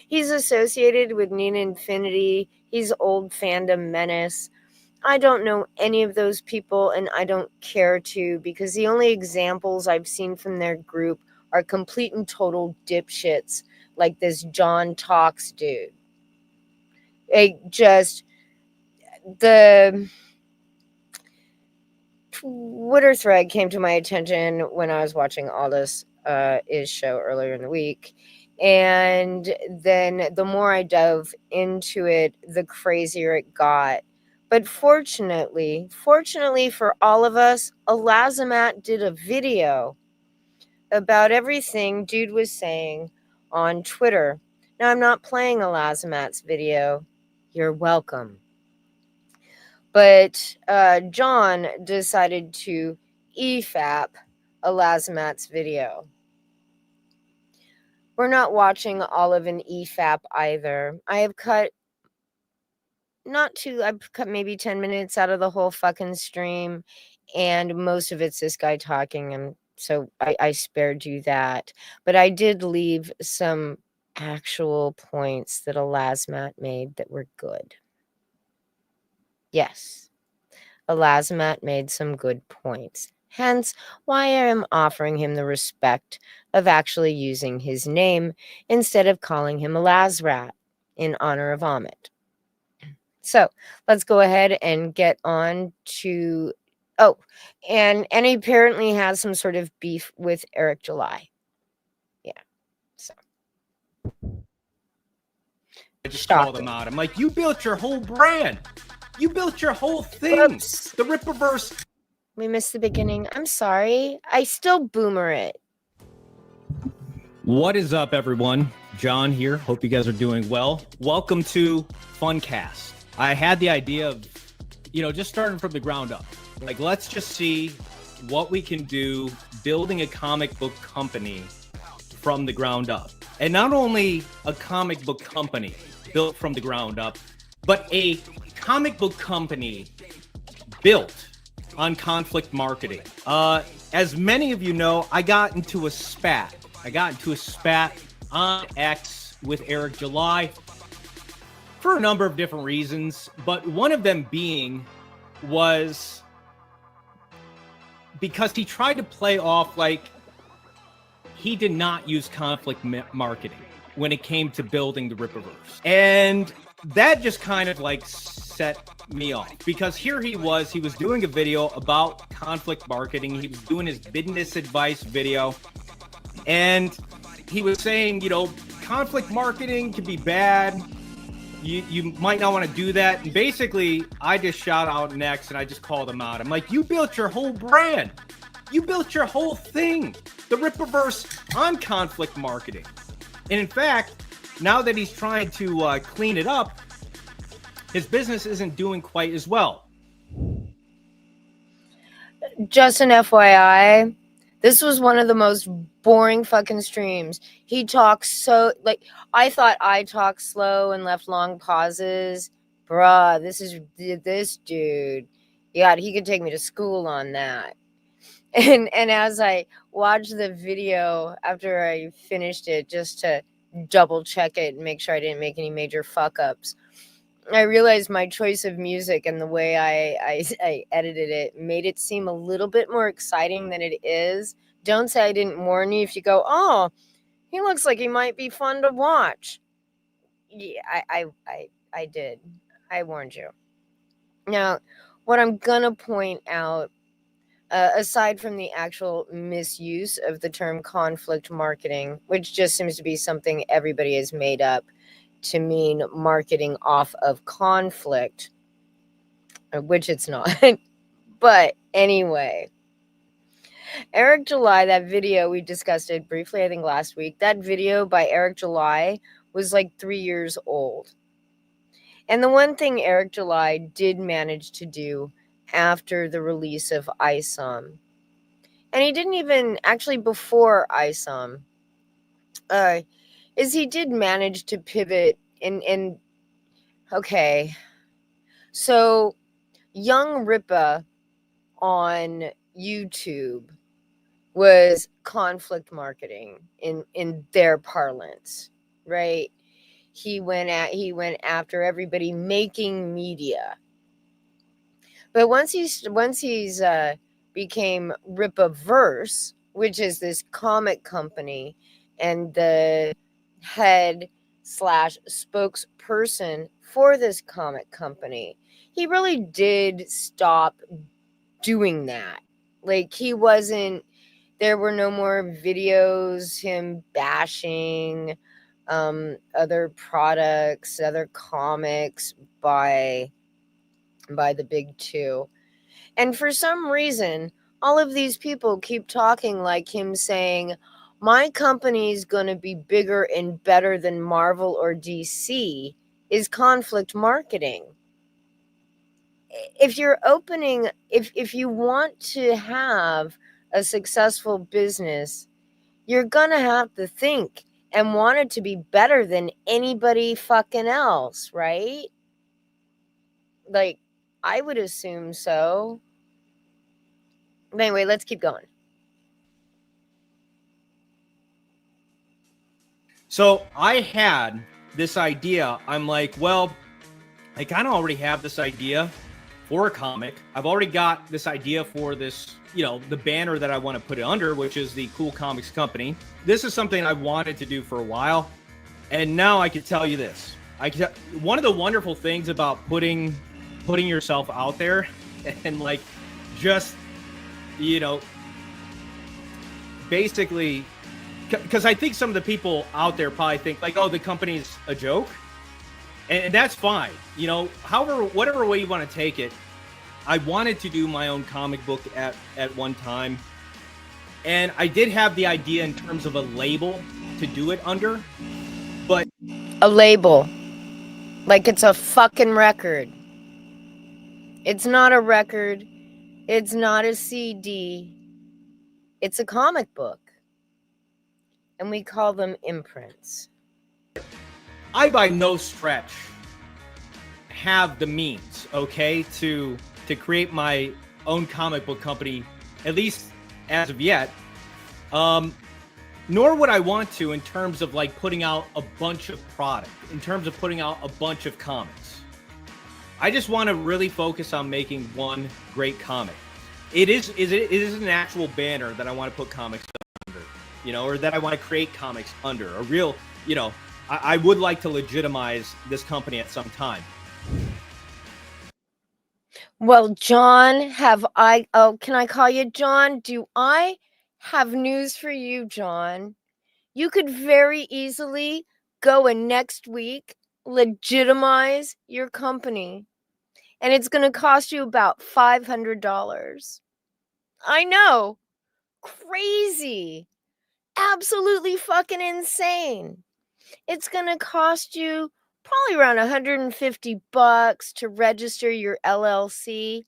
He's associated with Nina Infinity. He's old fandom menace. I don't know any of those people, and I don't care to, because the only examples I've seen from their group are complete and total dipshits like this John Talks dude. The Twitter thread came to my attention when I was watching Aldous his show earlier in the week. And then the more I dove into it, the crazier it got. But fortunately for all of us, Elazamat did a video about everything dude was saying on Twitter. Now, I'm not playing Elazamat's video. You're welcome. But John decided to EFAP Elazamat's video. We're not watching all of an EFAP either. I've cut maybe 10 minutes out of the whole fucking stream, and most of it's this guy talking, and so I spared you that. But I did leave some actual points that Elazamat made that were good. Yes, Elazamat made some good points. Hence, why I am offering him the respect of actually using his name instead of calling him Elazrat in honor of Amit. So let's go ahead and get on to... Oh, and he apparently has some sort of beef with Eric July. Yeah, so... I just call them out. I'm like, you built your whole brand. You built your whole thing. Oops. The Rippaverse. We missed the beginning. I'm sorry. I still boomer it. What is up, everyone? John here. Hope you guys are doing well. Welcome to Funcast. I had the idea of, just starting from the ground up. Like, let's just see what we can do building a comic book company from the ground up. And not only a comic book company built from the ground up, but a comic book company built on conflict marketing. As many of you know, I got into a spat on X with Eric July for a number of different reasons, but one of them being was because he tried to play off like he did not use conflict marketing when it came to building the Rippaverse. And that just kind of like set me off, because here he was doing a video about conflict marketing. He was doing his business advice video, and he was saying, you know, conflict marketing can be bad. You might not want to do that. And basically, I just shout out next and I just called him out. I'm like, you built your whole brand. You built your whole thing, the Rippaverse, on conflict marketing. And in fact, now that he's trying to clean it up, his business isn't doing quite as well. Just an FYI, this was one of the most boring fucking streams. He talks so, like, I thought I talked slow and left long pauses. Bruh, this dude. Yeah, he could take me to school on that. And as I watched the video after I finished it, just to double check it and make sure I didn't make any major fuck ups, I realized my choice of music and the way I edited it made it seem a little bit more exciting than it is. Don't say I didn't warn you if you go, oh, he looks like he might be fun to watch. Yeah, I did. I warned you. Now, what I'm gonna point out, aside from the actual misuse of the term conflict marketing, which just seems to be something everybody has made up to mean marketing off of conflict, which it's not. But anyway, Eric July, that video, we discussed it briefly, I think last week. That video by Eric July was like 3 years old. And the one thing Eric July did manage to do after the release of ISOM, and he didn't even, actually before ISOM, is he did manage to pivot in okay, so Young Rippa on YouTube was conflict marketing in their parlance, right? He went after everybody making media. But once he's became Rippaverse, which is this comic company, and the head / spokesperson for this comic company, he really did stop doing that. Like, he wasn't, there were no more videos, him bashing other products, other comics by the big two. And for some reason, all of these people keep talking like him, saying, my company's going to be bigger and better than Marvel or DC, is conflict marketing. If you're opening, if you want to have a successful business, you're going to have to think and want it to be better than anybody fucking else, right? Like, I would assume so. But anyway, let's keep going. So I had this idea. I'm like, well, I kind of already have this idea for a comic. I've already got this idea for this, you know, the banner that I want to put it under, which is the Cool Comics Company. This is something I wanted to do for a while. And now I can tell you this. One of the wonderful things about putting yourself out there and like just, you know, basically, because I think some of the people out there probably think like, oh, the company's a joke, and that's fine, you know, however, whatever way you want to take it. I wanted to do my own comic book at one time, and I did have the idea in terms of a label to do it under, but a label, like it's a fucking record. It's not a record. It's not a CD. It's a comic book. And we call them imprints. I by no stretch have the means, okay, to create my own comic book company, at least as of yet. Nor would I want to in terms of like putting out a bunch of product, in terms of putting out a bunch of comics. I just want to really focus on making one great comic. It is an actual banner that I want to put comics under, you know, or that I want to create comics under. A real, you know, I would like to legitimize this company at some time. Well, John, can I call you John? Do I have news for you, John? You could very easily go and next week legitimize your company, and it's going to cost you about $500. I know. Crazy. Absolutely fucking insane. It's going to cost you probably around $150 to register your LLC.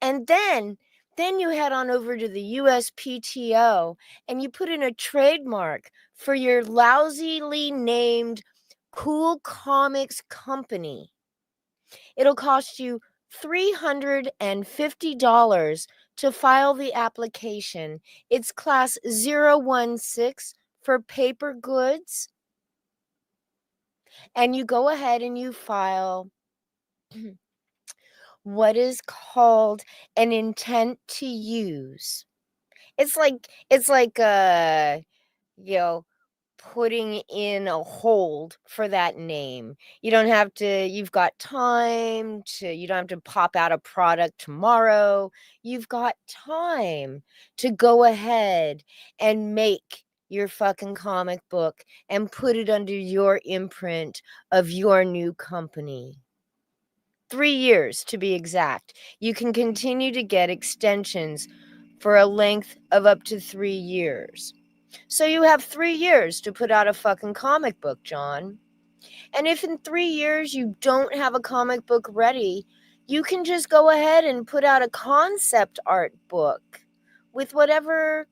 And then you head on over to the USPTO and you put in a trademark for your lousily named Cool Comics Company. It'll cost you $350 to file the application. It's class 016 for paper goods. And you go ahead and you file what is called an intent to use. It's like you know, putting in a hold for that name. You've got time you don't have to pop out a product tomorrow. You've got time to go ahead and make your fucking comic book and put it under your imprint of your new company. 3 years to be exact. You can continue to get extensions for a length of up to 3 years. So you have 3 years to put out a fucking comic book, John. And if in 3 years you don't have a comic book ready, you can just go ahead and put out a concept art book with whatever,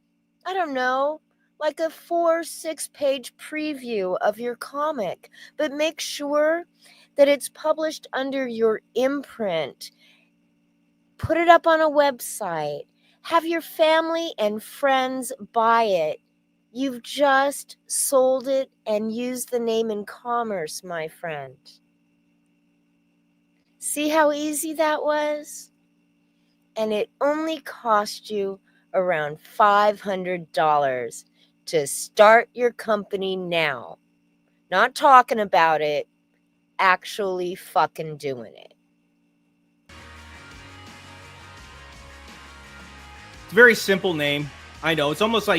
I don't know, like a 4-6 page preview of your comic. But make sure that it's published under your imprint. Put it up on a website. Have your family and friends buy it. You've just sold it and used the name in commerce, my friend. See how easy that was? And it only cost you around $500 to start your company now. Not talking about it, actually fucking doing it. It's a very simple name. I know it's almost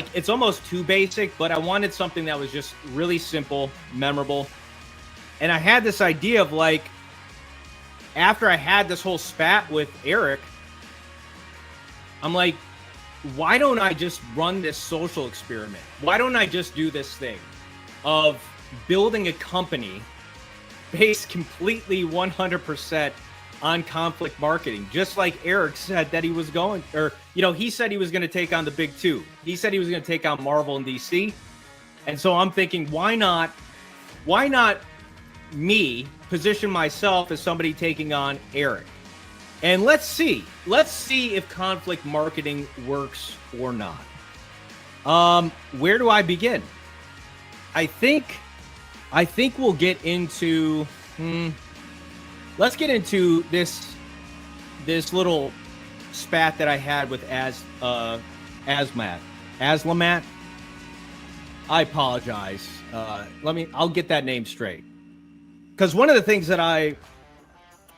too basic, but I wanted something that was just really simple, memorable. And I had this idea of like, after I had this whole spat with Eric, I'm like, why don't I just run this social experiment? Why don't I just do this thing of building a company based completely 100% on conflict marketing, just like Eric said that he was going, or, you know, he said he was going to take on the big two. He said he was going to take on Marvel and DC. And so I'm thinking, why not me position myself as somebody taking on Eric? And let's see if conflict marketing works or not. Where do I begin? I think we'll get into, let's get into this little spat that I had with Aslamat. I apologize. I'll get that name straight. Because one of the things that I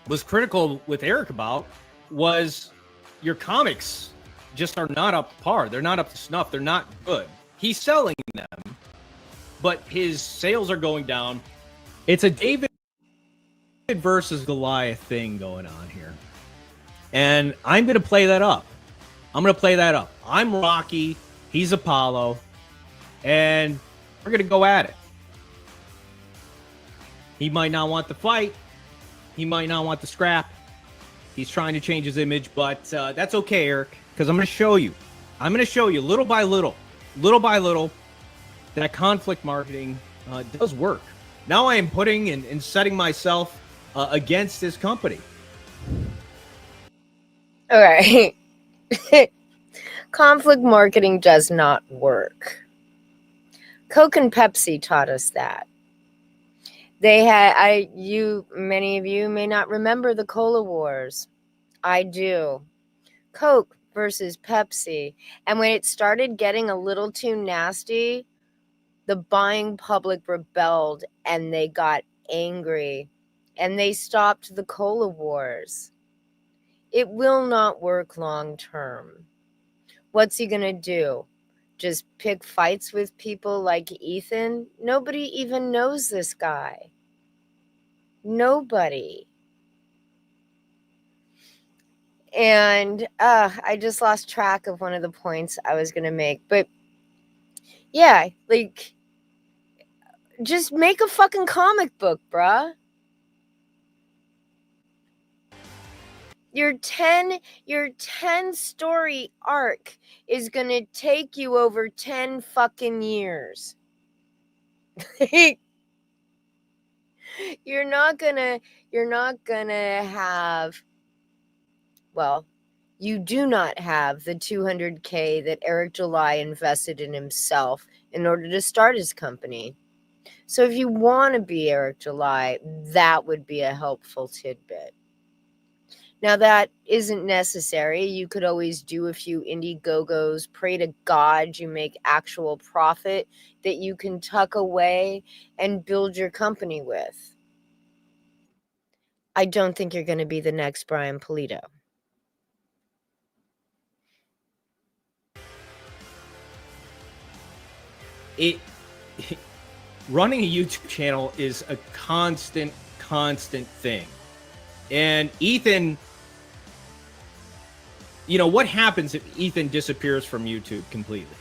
was critical with Eric about was your comics just are not up to par. They're not up to snuff. They're not good. He's selling them, but his sales are going down. It's a David versus Goliath thing going on here. And I'm going to play that up. I'm Rocky. He's Apollo. And we're going to go at it. He might not want the fight. He might not want the scrap. He's trying to change his image, but that's okay, Eric, because I'm going to show you. Little by little, that conflict marketing does work. Now I am putting and setting myself against this company. All right. Conflict marketing does not work. Coke and Pepsi taught us that. Many of you may not remember the Cola Wars. I do. Coke versus Pepsi. And when it started getting a little too nasty, the buying public rebelled and they got angry and they stopped the Cola Wars. It will not work long term. What's he going to do? Just pick fights with people like Ethan? Nobody even knows this guy. Nobody. And I just lost track of one of the points I was going to make. But yeah, like, just make a fucking comic book, bruh. Your 10 story arc is going to take you over 10 fucking years. You're not gonna have, well, you do not have the $200K that Eric July invested in himself in order to start his company. So if you want to be Eric July, that would be a helpful tidbit. Now, that isn't necessary. You could always do a few Indiegogos, pray to God you make actual profit that you can tuck away and build your company with. I don't think you're going to be the next Brian Pulido. Running a YouTube channel is a constant thing. And Ethan, what happens if Ethan disappears from YouTube completely?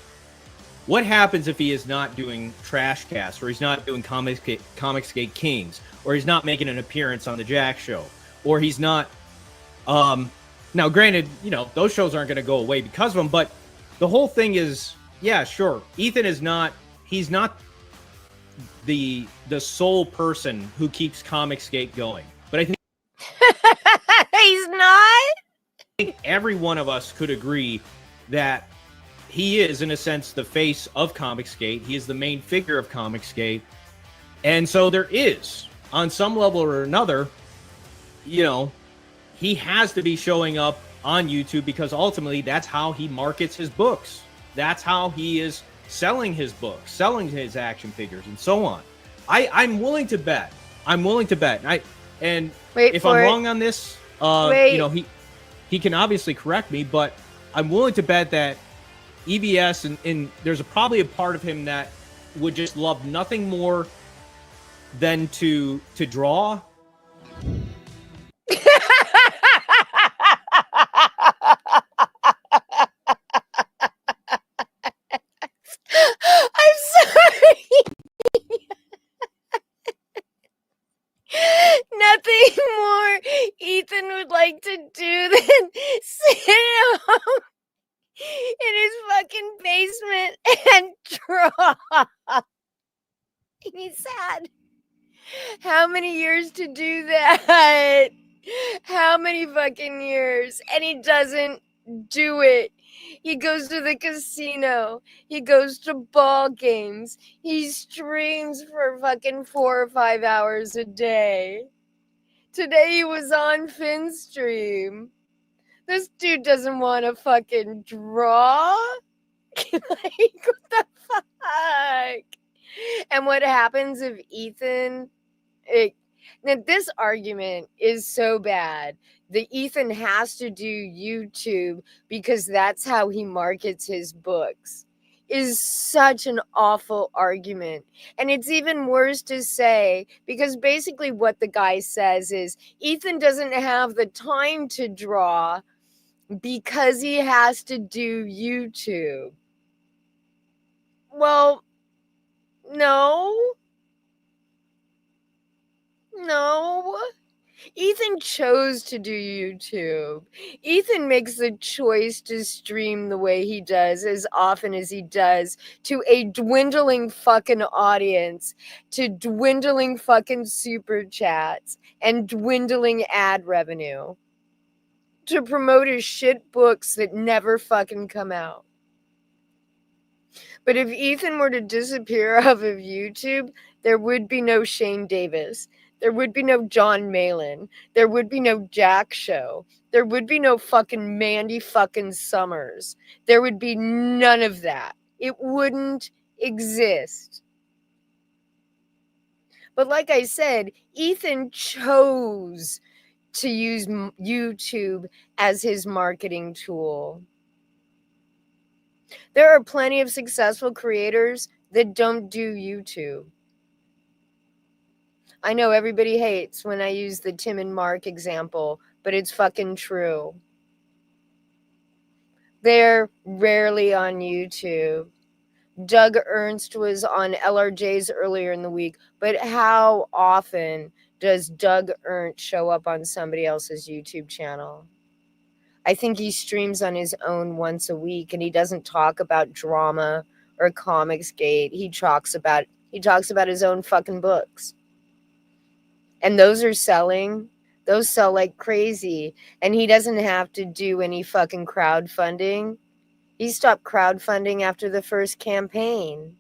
What happens if he is not doing Trash Cast, or he's not doing Comicsgate Kings, or he's not making an appearance on the Jack Show, or he's not, now granted, those shows aren't going to go away because of him, but the whole thing is, yeah, sure, Ethan is not, he's not the sole person who keeps Comicsgate going. But I think he's not? I think every one of us could agree that he is, in a sense, the face of Comicsgate. He is the main figure of Comicsgate. And so there is, on some level or another, he has to be showing up on YouTube because ultimately that's how he markets his books. That's how he is selling his books, selling his action figures, and so on. I'm willing to bet. If I'm wrong on this, he can obviously correct me, but I'm willing to bet that EBS and there's probably a part of him that would just love nothing more than to draw. I'm sorry. Nothing more Ethan would like to do than sit at home in his fucking basement and draw. He's sad. How many years to do that? How many fucking years? And he doesn't do it. He goes to the casino. He goes to ball games. He streams for fucking 4 or 5 hours a day. Today he was on Finstream. This dude doesn't want to fucking draw. Like, what the fuck? And what happens if Ethan... Now, this argument is so bad that Ethan has to do YouTube because that's how he markets his books. Is such an awful argument. And it's even worse to say, because basically what the guy says is Ethan doesn't have the time to draw because he has to do YouTube. Well, no. Ethan chose to do YouTube. Ethan makes the choice to stream the way he does, as often as he does, to a dwindling fucking audience, to dwindling fucking super chats, and dwindling ad revenue. to promote his shit books that never fucking come out. But if Ethan were to disappear off of YouTube, there would be no Shane Davis. There would be no John Malin. There would be no Jack Show. There would be no fucking Mandy fucking Summers. There would be none of that. It wouldn't exist. But like I said, Ethan chose to use YouTube as his marketing tool. There are plenty of successful creators that don't do YouTube. I know everybody hates when I use the Tim and Mark example, but it's fucking true. They're rarely on YouTube. Doug Ernst was on LRJ's earlier in the week, but how often does Doug Ernst show up on somebody else's YouTube channel? I think he streams on his own once a week, and he doesn't talk about drama or Comicsgate. He talks about his own fucking books. And those are selling. Those sell like crazy. And he doesn't have to do any fucking crowdfunding. He stopped crowdfunding after the first campaign.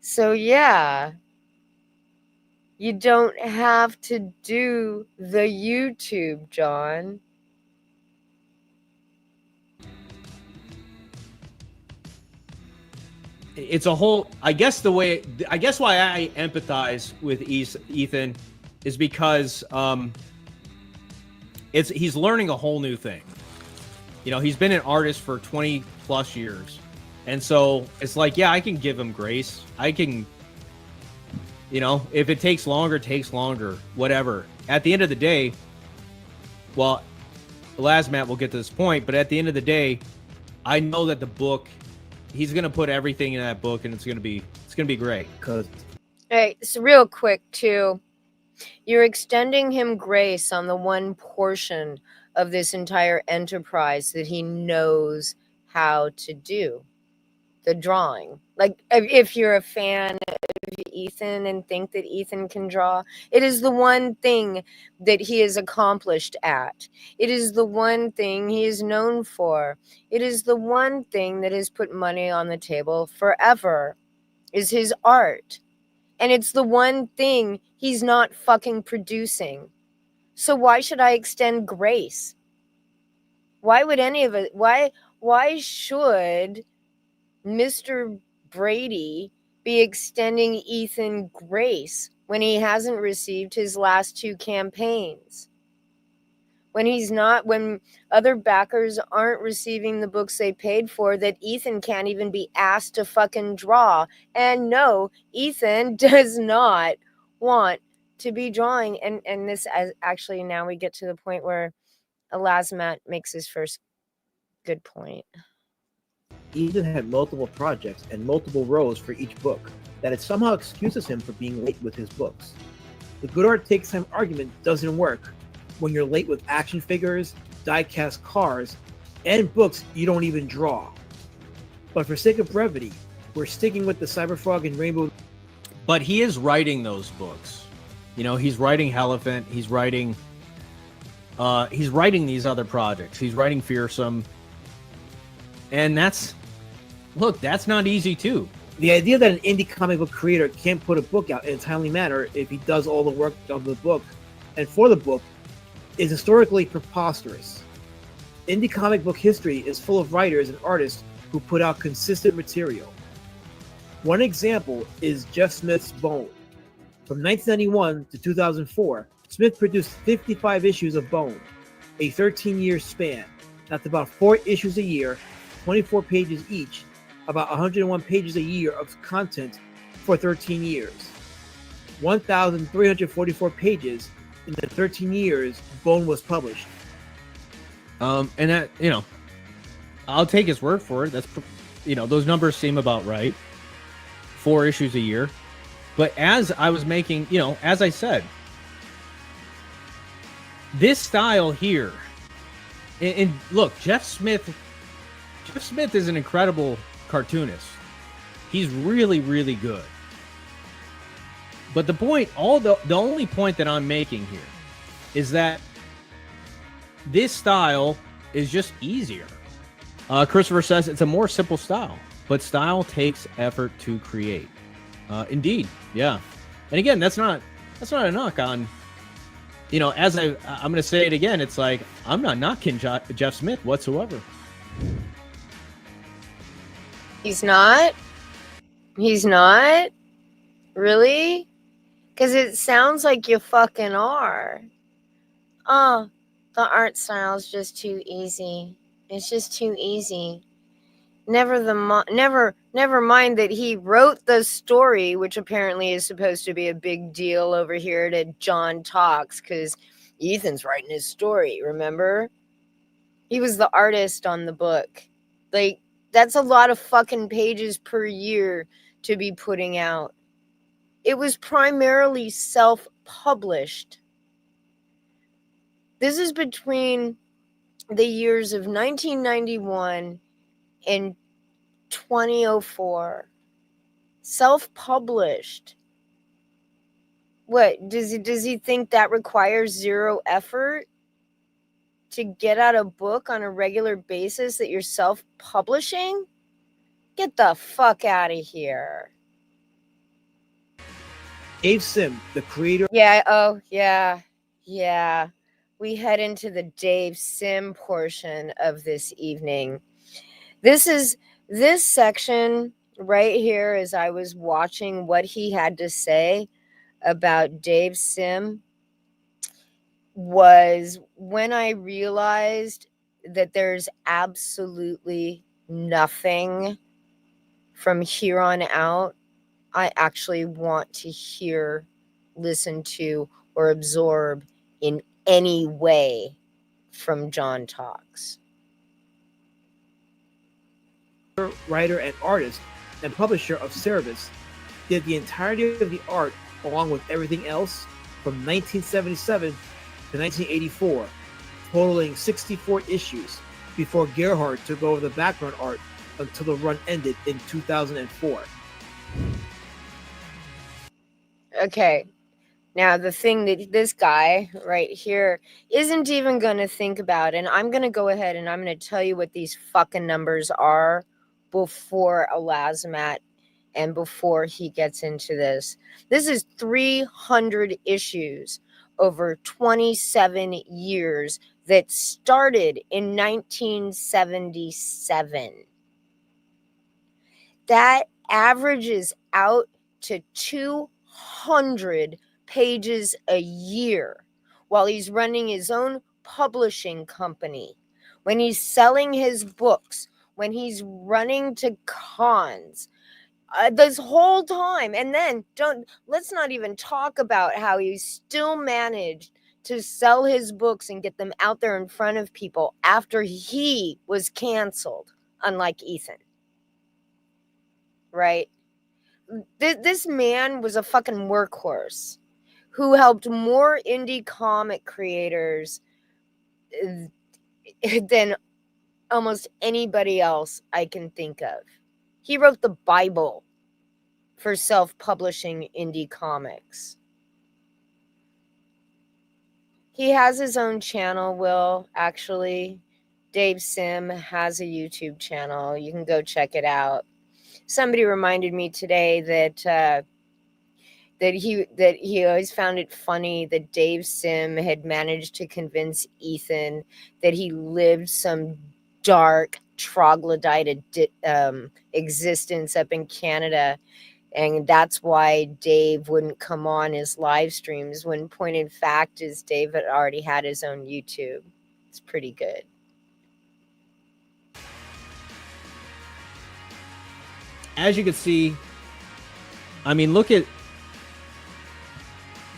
So yeah, you don't have to do the YouTube, John. It's a whole, I guess why I empathize with Ethan is because he's learning a whole new thing. You know, he's been an artist for 20 plus years. And so it's like, yeah, I can give him grace. I can, you know, if it takes longer, whatever. At the end of the day, well, Lazmat will get to this point, but at the end of the day, I know that the book, he's going to put everything in that book, and it's going to be great. Hey, so real quick too, you're extending him grace on the one portion of this entire enterprise that he knows how to do, the drawing. Like, if you're a fan of Ethan and think that Ethan can draw, it is the one thing that he is accomplished at. It is the one thing he is known for. It is the one thing that has put money on the table forever, is his art. And it's the one thing he's not fucking producing. So why should I extend grace? Why would any of it? Why should Mr. Brady be extending Ethan grace when he hasn't received his last two campaigns? When other backers aren't receiving the books they paid for, that Ethan can't even be asked to fucking draw. And no, Ethan does not want to be drawing. And this, actually, now we get to the point where Lazmat makes his first good point. Ethan had multiple projects and multiple roles for each book, that it somehow excuses him for being late with his books. The good art takes time argument doesn't work when you're late with action figures, die-cast cars, and books you don't even draw. But for sake of brevity, we're sticking with the Cyberfrog and Rainbow. But he is writing those books. You know, he's writing Elephant. He's writing these other projects. He's writing Fearsome. And that's not easy too. The idea that an indie comic book creator can't put a book out in a timely manner if he does all the work of the book and for the book is historically preposterous. Indie comic book history is full of writers and artists who put out consistent material. One example is Jeff Smith's Bone. From 1991 to 2004, Smith produced 55 issues of Bone, a 13-year span. That's about 4 issues a year, 24 pages each, about 101 pages a year of content for 13 years. 1,344 pages in the 13 years Bone was published. And that, you know, I'll take his word for it. That's, you know, those numbers seem about right. 4 issues a year. But as I was making, you know, as I said, this style here, and look, Jeff Smith is an incredible cartoonist. He's really, really good. But the point, the only point that I'm making here is that this style is just easier. Christopher says it's a more simple style, but style takes effort to create. Indeed, yeah. And again, that's not a knock on, as I'm going to say it again, it's like, I'm not knocking Jeff Smith whatsoever. He's not? He's not? Really? Because it sounds like you fucking are. Oh, the art style is just too easy. It's just too easy. Never mind that he wrote the story, which apparently is supposed to be a big deal over here at John Talks, because Ethan's writing his story, remember? He was the artist on the book. Like, that's a lot of fucking pages per year to be putting out. It was primarily self-published. This is between the years of 1991 and 2004. Self-published. What, does he think that requires zero effort to get out a book on a regular basis that you're self-publishing? Get the fuck out of here. Dave Sim, the creator. Yeah, oh, yeah. We head into the Dave Sim portion of this evening. This section right here, as I was watching what he had to say about Dave Sim, was when I realized that there's absolutely nothing from here on out I actually want to hear, listen to, or absorb in any way from John Talks. Writer and artist and publisher of Cerebus, did the entirety of the art along with everything else from 1977 to 1984, totaling 64 issues before Gerhard took over the background art until the run ended in 2004. Okay, now the thing that this guy right here isn't even going to think about, and I'm going to go ahead and I'm going to tell you what these fucking numbers are before Elazamat and before he gets into this. This is 300 issues over 27 years that started in 1977. That averages out to 200 pages a year while he's running his own publishing company, when he's selling his books, when he's running to cons, this whole time. And then let's not even talk about how he still managed to sell his books and get them out there in front of people after he was canceled, unlike Ethan. Right? This man was a fucking workhorse who helped more indie comic creators than almost anybody else I can think of. He wrote the Bible for self-publishing indie comics. He has his own channel, Will, actually. Dave Sim has a YouTube channel. You can go check it out. Somebody reminded me today that he always found it funny that Dave Sim had managed to convince Ethan that he lived some dark troglodyte existence up in Canada, and that's why Dave wouldn't come on his live streams, when point in fact is Dave had already had his own YouTube. It's pretty good. As you can see, I mean, look at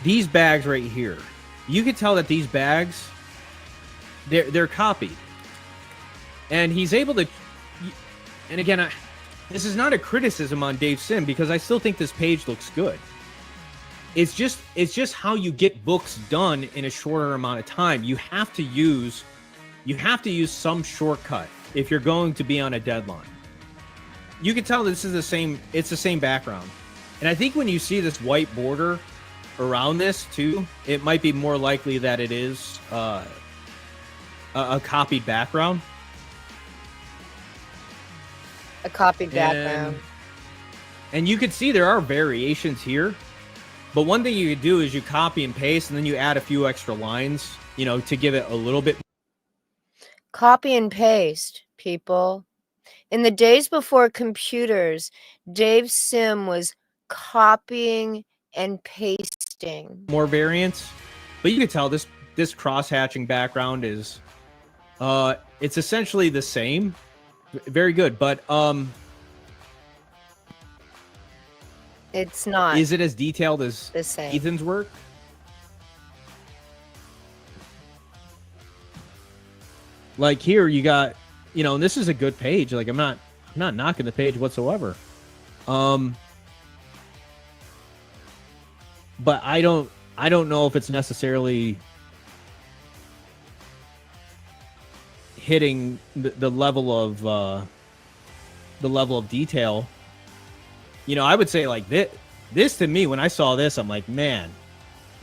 these bags right here. You can tell that these bags, they're copied. And he's able to, and again, this is not a criticism on Dave Sim, because I still think this page looks good. It's just how you get books done in a shorter amount of time. You have to use some shortcut if you're going to be on a deadline. You can tell this is it's the same background. And I think when you see this white border around this too, it might be more likely that it is a copied background. A copied background. And you could see there are variations here. But one thing you could do is you copy and paste, and then you add a few extra lines, you know, to give it a little bit. Copy and paste, people. In the days before computers, Dave Sim was copying and pasting. More variants. But you could tell this cross-hatching background is it's essentially the same. Very good, but it's not. Is it as detailed as the same. Ethan's work? Like here you got, you know, and this is a good page. Like I'm not knocking the page whatsoever. But I don't know if it's necessarily hitting the level of detail. You know, I would say like this to me, when I saw this, I'm like, man,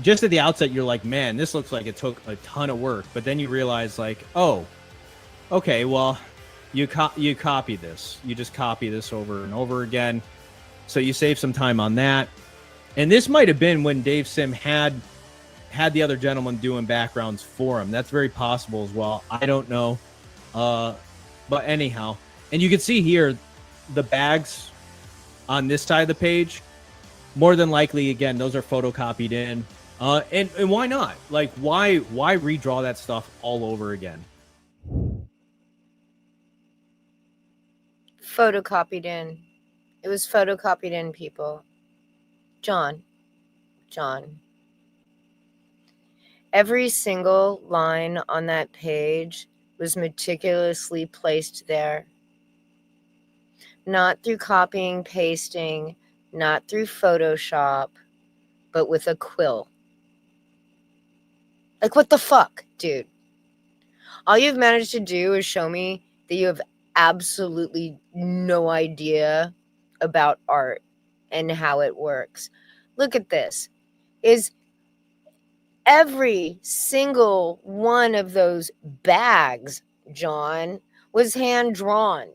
just at the outset, you're like, man, this looks like it took a ton of work. But then you realize like, oh, okay, well, you copy this. You just copy this over and over again. So you save some time on that. And this might have been when Dave Sim had the other gentleman doing backgrounds for him. That's very possible as well. I don't know. But anyhow, and you can see here the bags on this side of the page. More than likely, again, those are photocopied in. And why not? Like, why redraw that stuff all over again? Photocopied in. It was photocopied in, people. John. Every single line on that page was meticulously placed there. Not through copying, pasting, not through Photoshop, but with a quill. Like, what the fuck, dude? All you've managed to do is show me that you have absolutely no idea about art and how it works. Look at this. Is every single one of those bags, John, was hand drawn.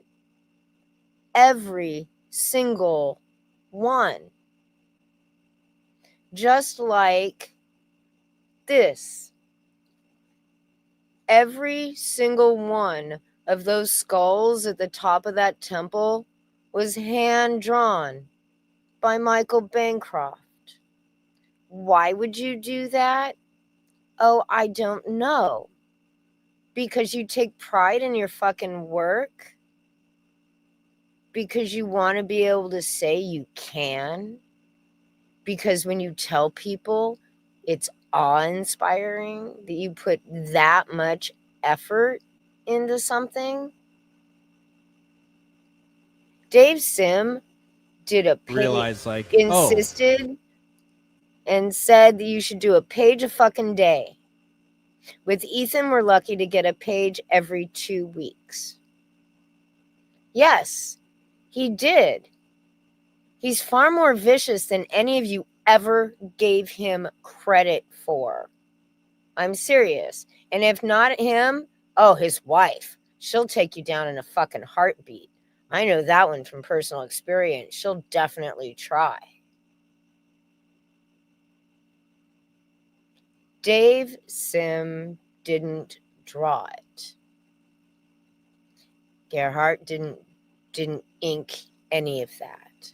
Every single one. Just like this. Every single one of those skulls at the top of that temple was hand drawn by Michael Bancroft. Why would you do that? Oh, I don't know. Because you take pride in your fucking work? Because you want to be able to say you can? Because when you tell people it's awe-inspiring that you put that much effort into something? Dave Sim did a page, insisted and said that you should do a page a fucking day. With Ethan, we're lucky to get a page every 2 weeks. Yes, he did. He's far more vicious than any of you ever gave him credit for. I'm serious. And if not him, oh, his wife. She'll take you down in a fucking heartbeat. I know that one from personal experience. She'll definitely try. Dave Sim didn't draw it. Gerhardt didn't ink any of that.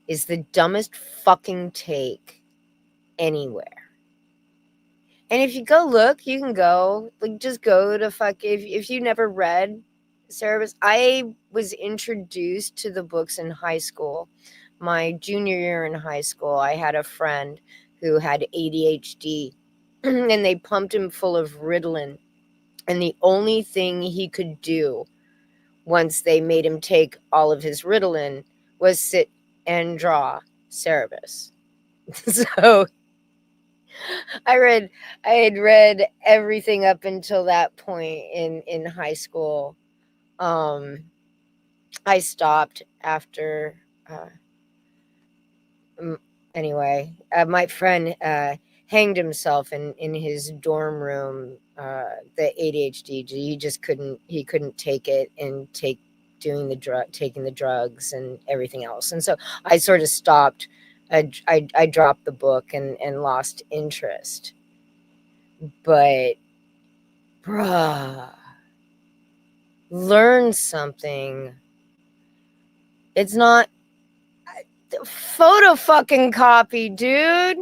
Is the dumbest fucking take anywhere. And if you go look, you can go, like, just go to if you never read Cerebus. I was introduced to the books in high school. My junior year in high school, I had a friend who had ADHD and they pumped him full of Ritalin. And the only thing he could do once they made him take all of his Ritalin was sit and draw Cerebus. So I had read everything up until that point in high school. I stopped after anyway. My friend hanged himself in his dorm room. The ADHD, he couldn't take it and taking the drugs and everything else. And so I sort of stopped. I dropped the book and lost interest. But bruh, learn something. It's not photo fucking copy, dude.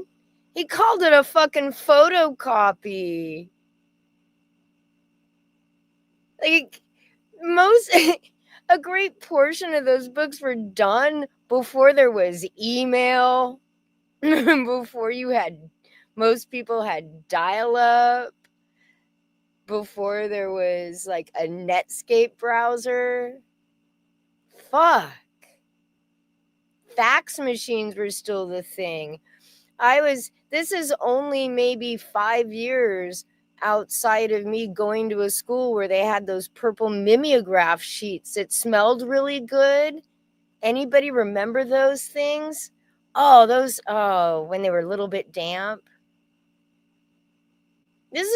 He called it a fucking photocopy. Like, a great portion of those books were done before there was email, before most people had dial-up, before there was like a Netscape browser. Fuck. Fax machines were still the thing. This is only maybe 5 years outside of me going to a school where they had those purple mimeograph sheets that smelled really good. Anybody remember those things? When they were a little bit damp. This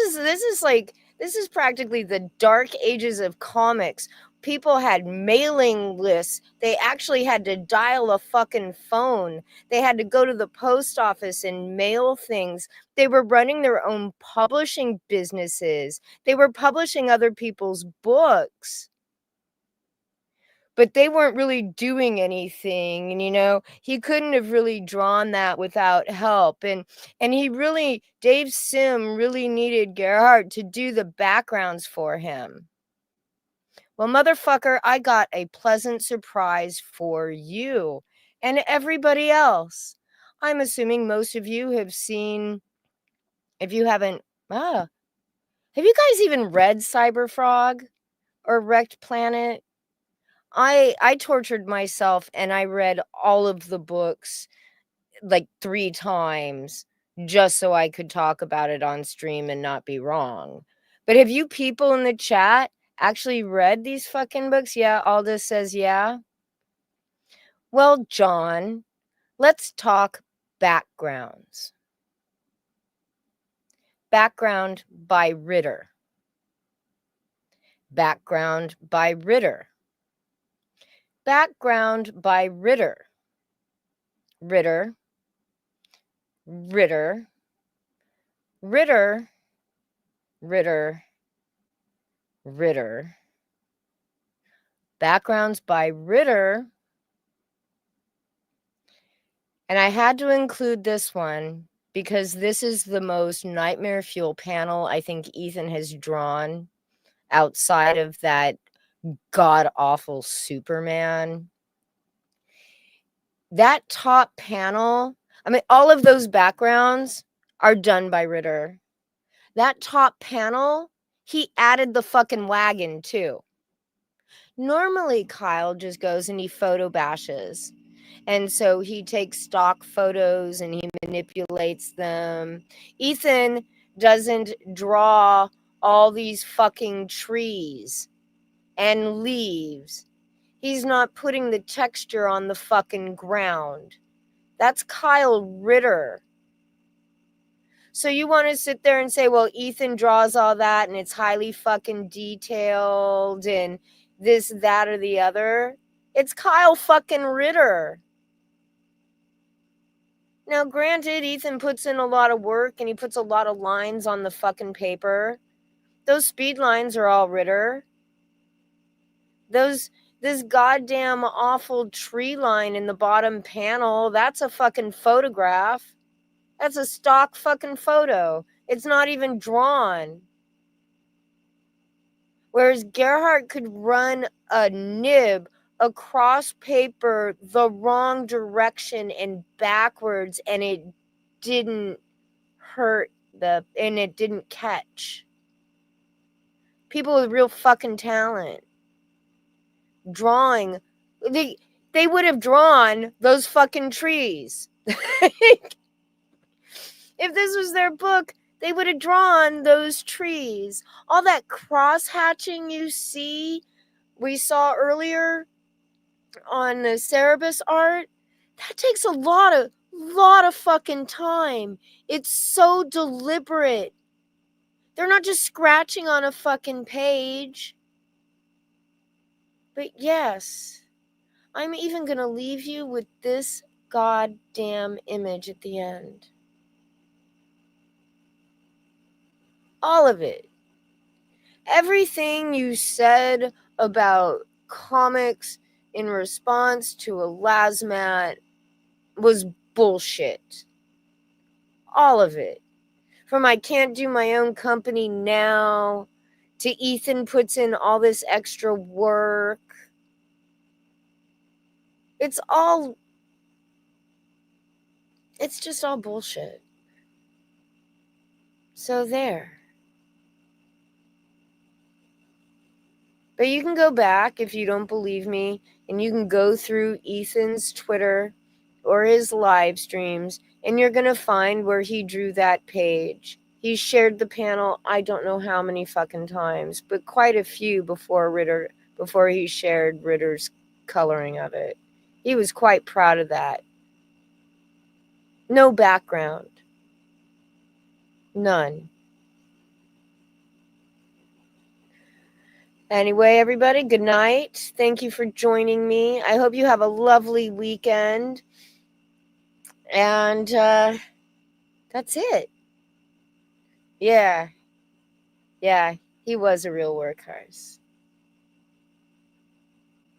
is practically the dark ages of comics. People had mailing lists. They actually had to dial a fucking phone. They had to go to the post office and mail things. They were running their own publishing businesses. They were publishing other people's books. But they weren't really doing anything. And, he couldn't have really drawn that without help. And Dave Sim really needed Gerhardt to do the backgrounds for him. Well, motherfucker, I got a pleasant surprise for you and everybody else. I'm assuming most of you have seen, if you haven't, have you guys even read Cyberfrog or Wrecked Planet? I tortured myself and I read all of the books like 3 times just so I could talk about it on stream and not be wrong. But have you people in the chat actually read these fucking books? Yeah, Aldous says yeah. Well, John, let's talk backgrounds. Background by Ritter. Background by Ritter. Background by Ritter. Ritter. Ritter. Ritter. Ritter. Ritter. Backgrounds by Ritter. And I had to include this one because this is the most nightmare fuel panel I think Ethan has drawn outside of that god-awful Superman. That top panel, all of those backgrounds are done by Ritter. That top panel, he added the fucking wagon too. Normally, Kyle just goes and he photo bashes. And so he takes stock photos and he manipulates them. Ethan doesn't draw all these fucking trees and leaves. He's not putting the texture on the fucking ground. That's Kyle Ritter. So you want to sit there and say, well, Ethan draws all that and it's highly fucking detailed and this, that, or the other. It's Kyle fucking Ritter. Now, granted, Ethan puts in a lot of work and he puts a lot of lines on the fucking paper. Those speed lines are all Ritter. This goddamn awful tree line in the bottom panel, that's a fucking photograph. That's a stock fucking photo. It's not even drawn. Whereas Gerhardt could run a nib across paper the wrong direction and backwards, and it didn't hurt and it didn't catch. People with real fucking talent. Drawing. They would have drawn those fucking trees. If this was their book, they would have drawn those trees. All that cross-hatching we saw earlier on the Cerebus art, that takes a lot Lot of fucking time. It's so deliberate. They're not just scratching on a fucking page. But yes, I'm even gonna leave you with this goddamn image at the end. All of it. Everything you said about comics in response to a Lazmat was bullshit. All of it. From I can't do my own company now to Ethan puts in all this extra work. It's just all bullshit. So there. But you can go back if you don't believe me, and you can go through Ethan's Twitter or his live streams, and you're going to find where he drew that page. He shared the panel, I don't know how many fucking times, but quite a few before he shared Ritter's coloring of it. He was quite proud of that. No background. None. Anyway, everybody, good night. Thank you for joining me. I hope you have a lovely weekend. And that's it. Yeah, he was a real workhorse.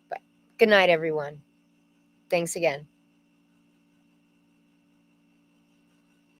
But good night, everyone. Thanks again.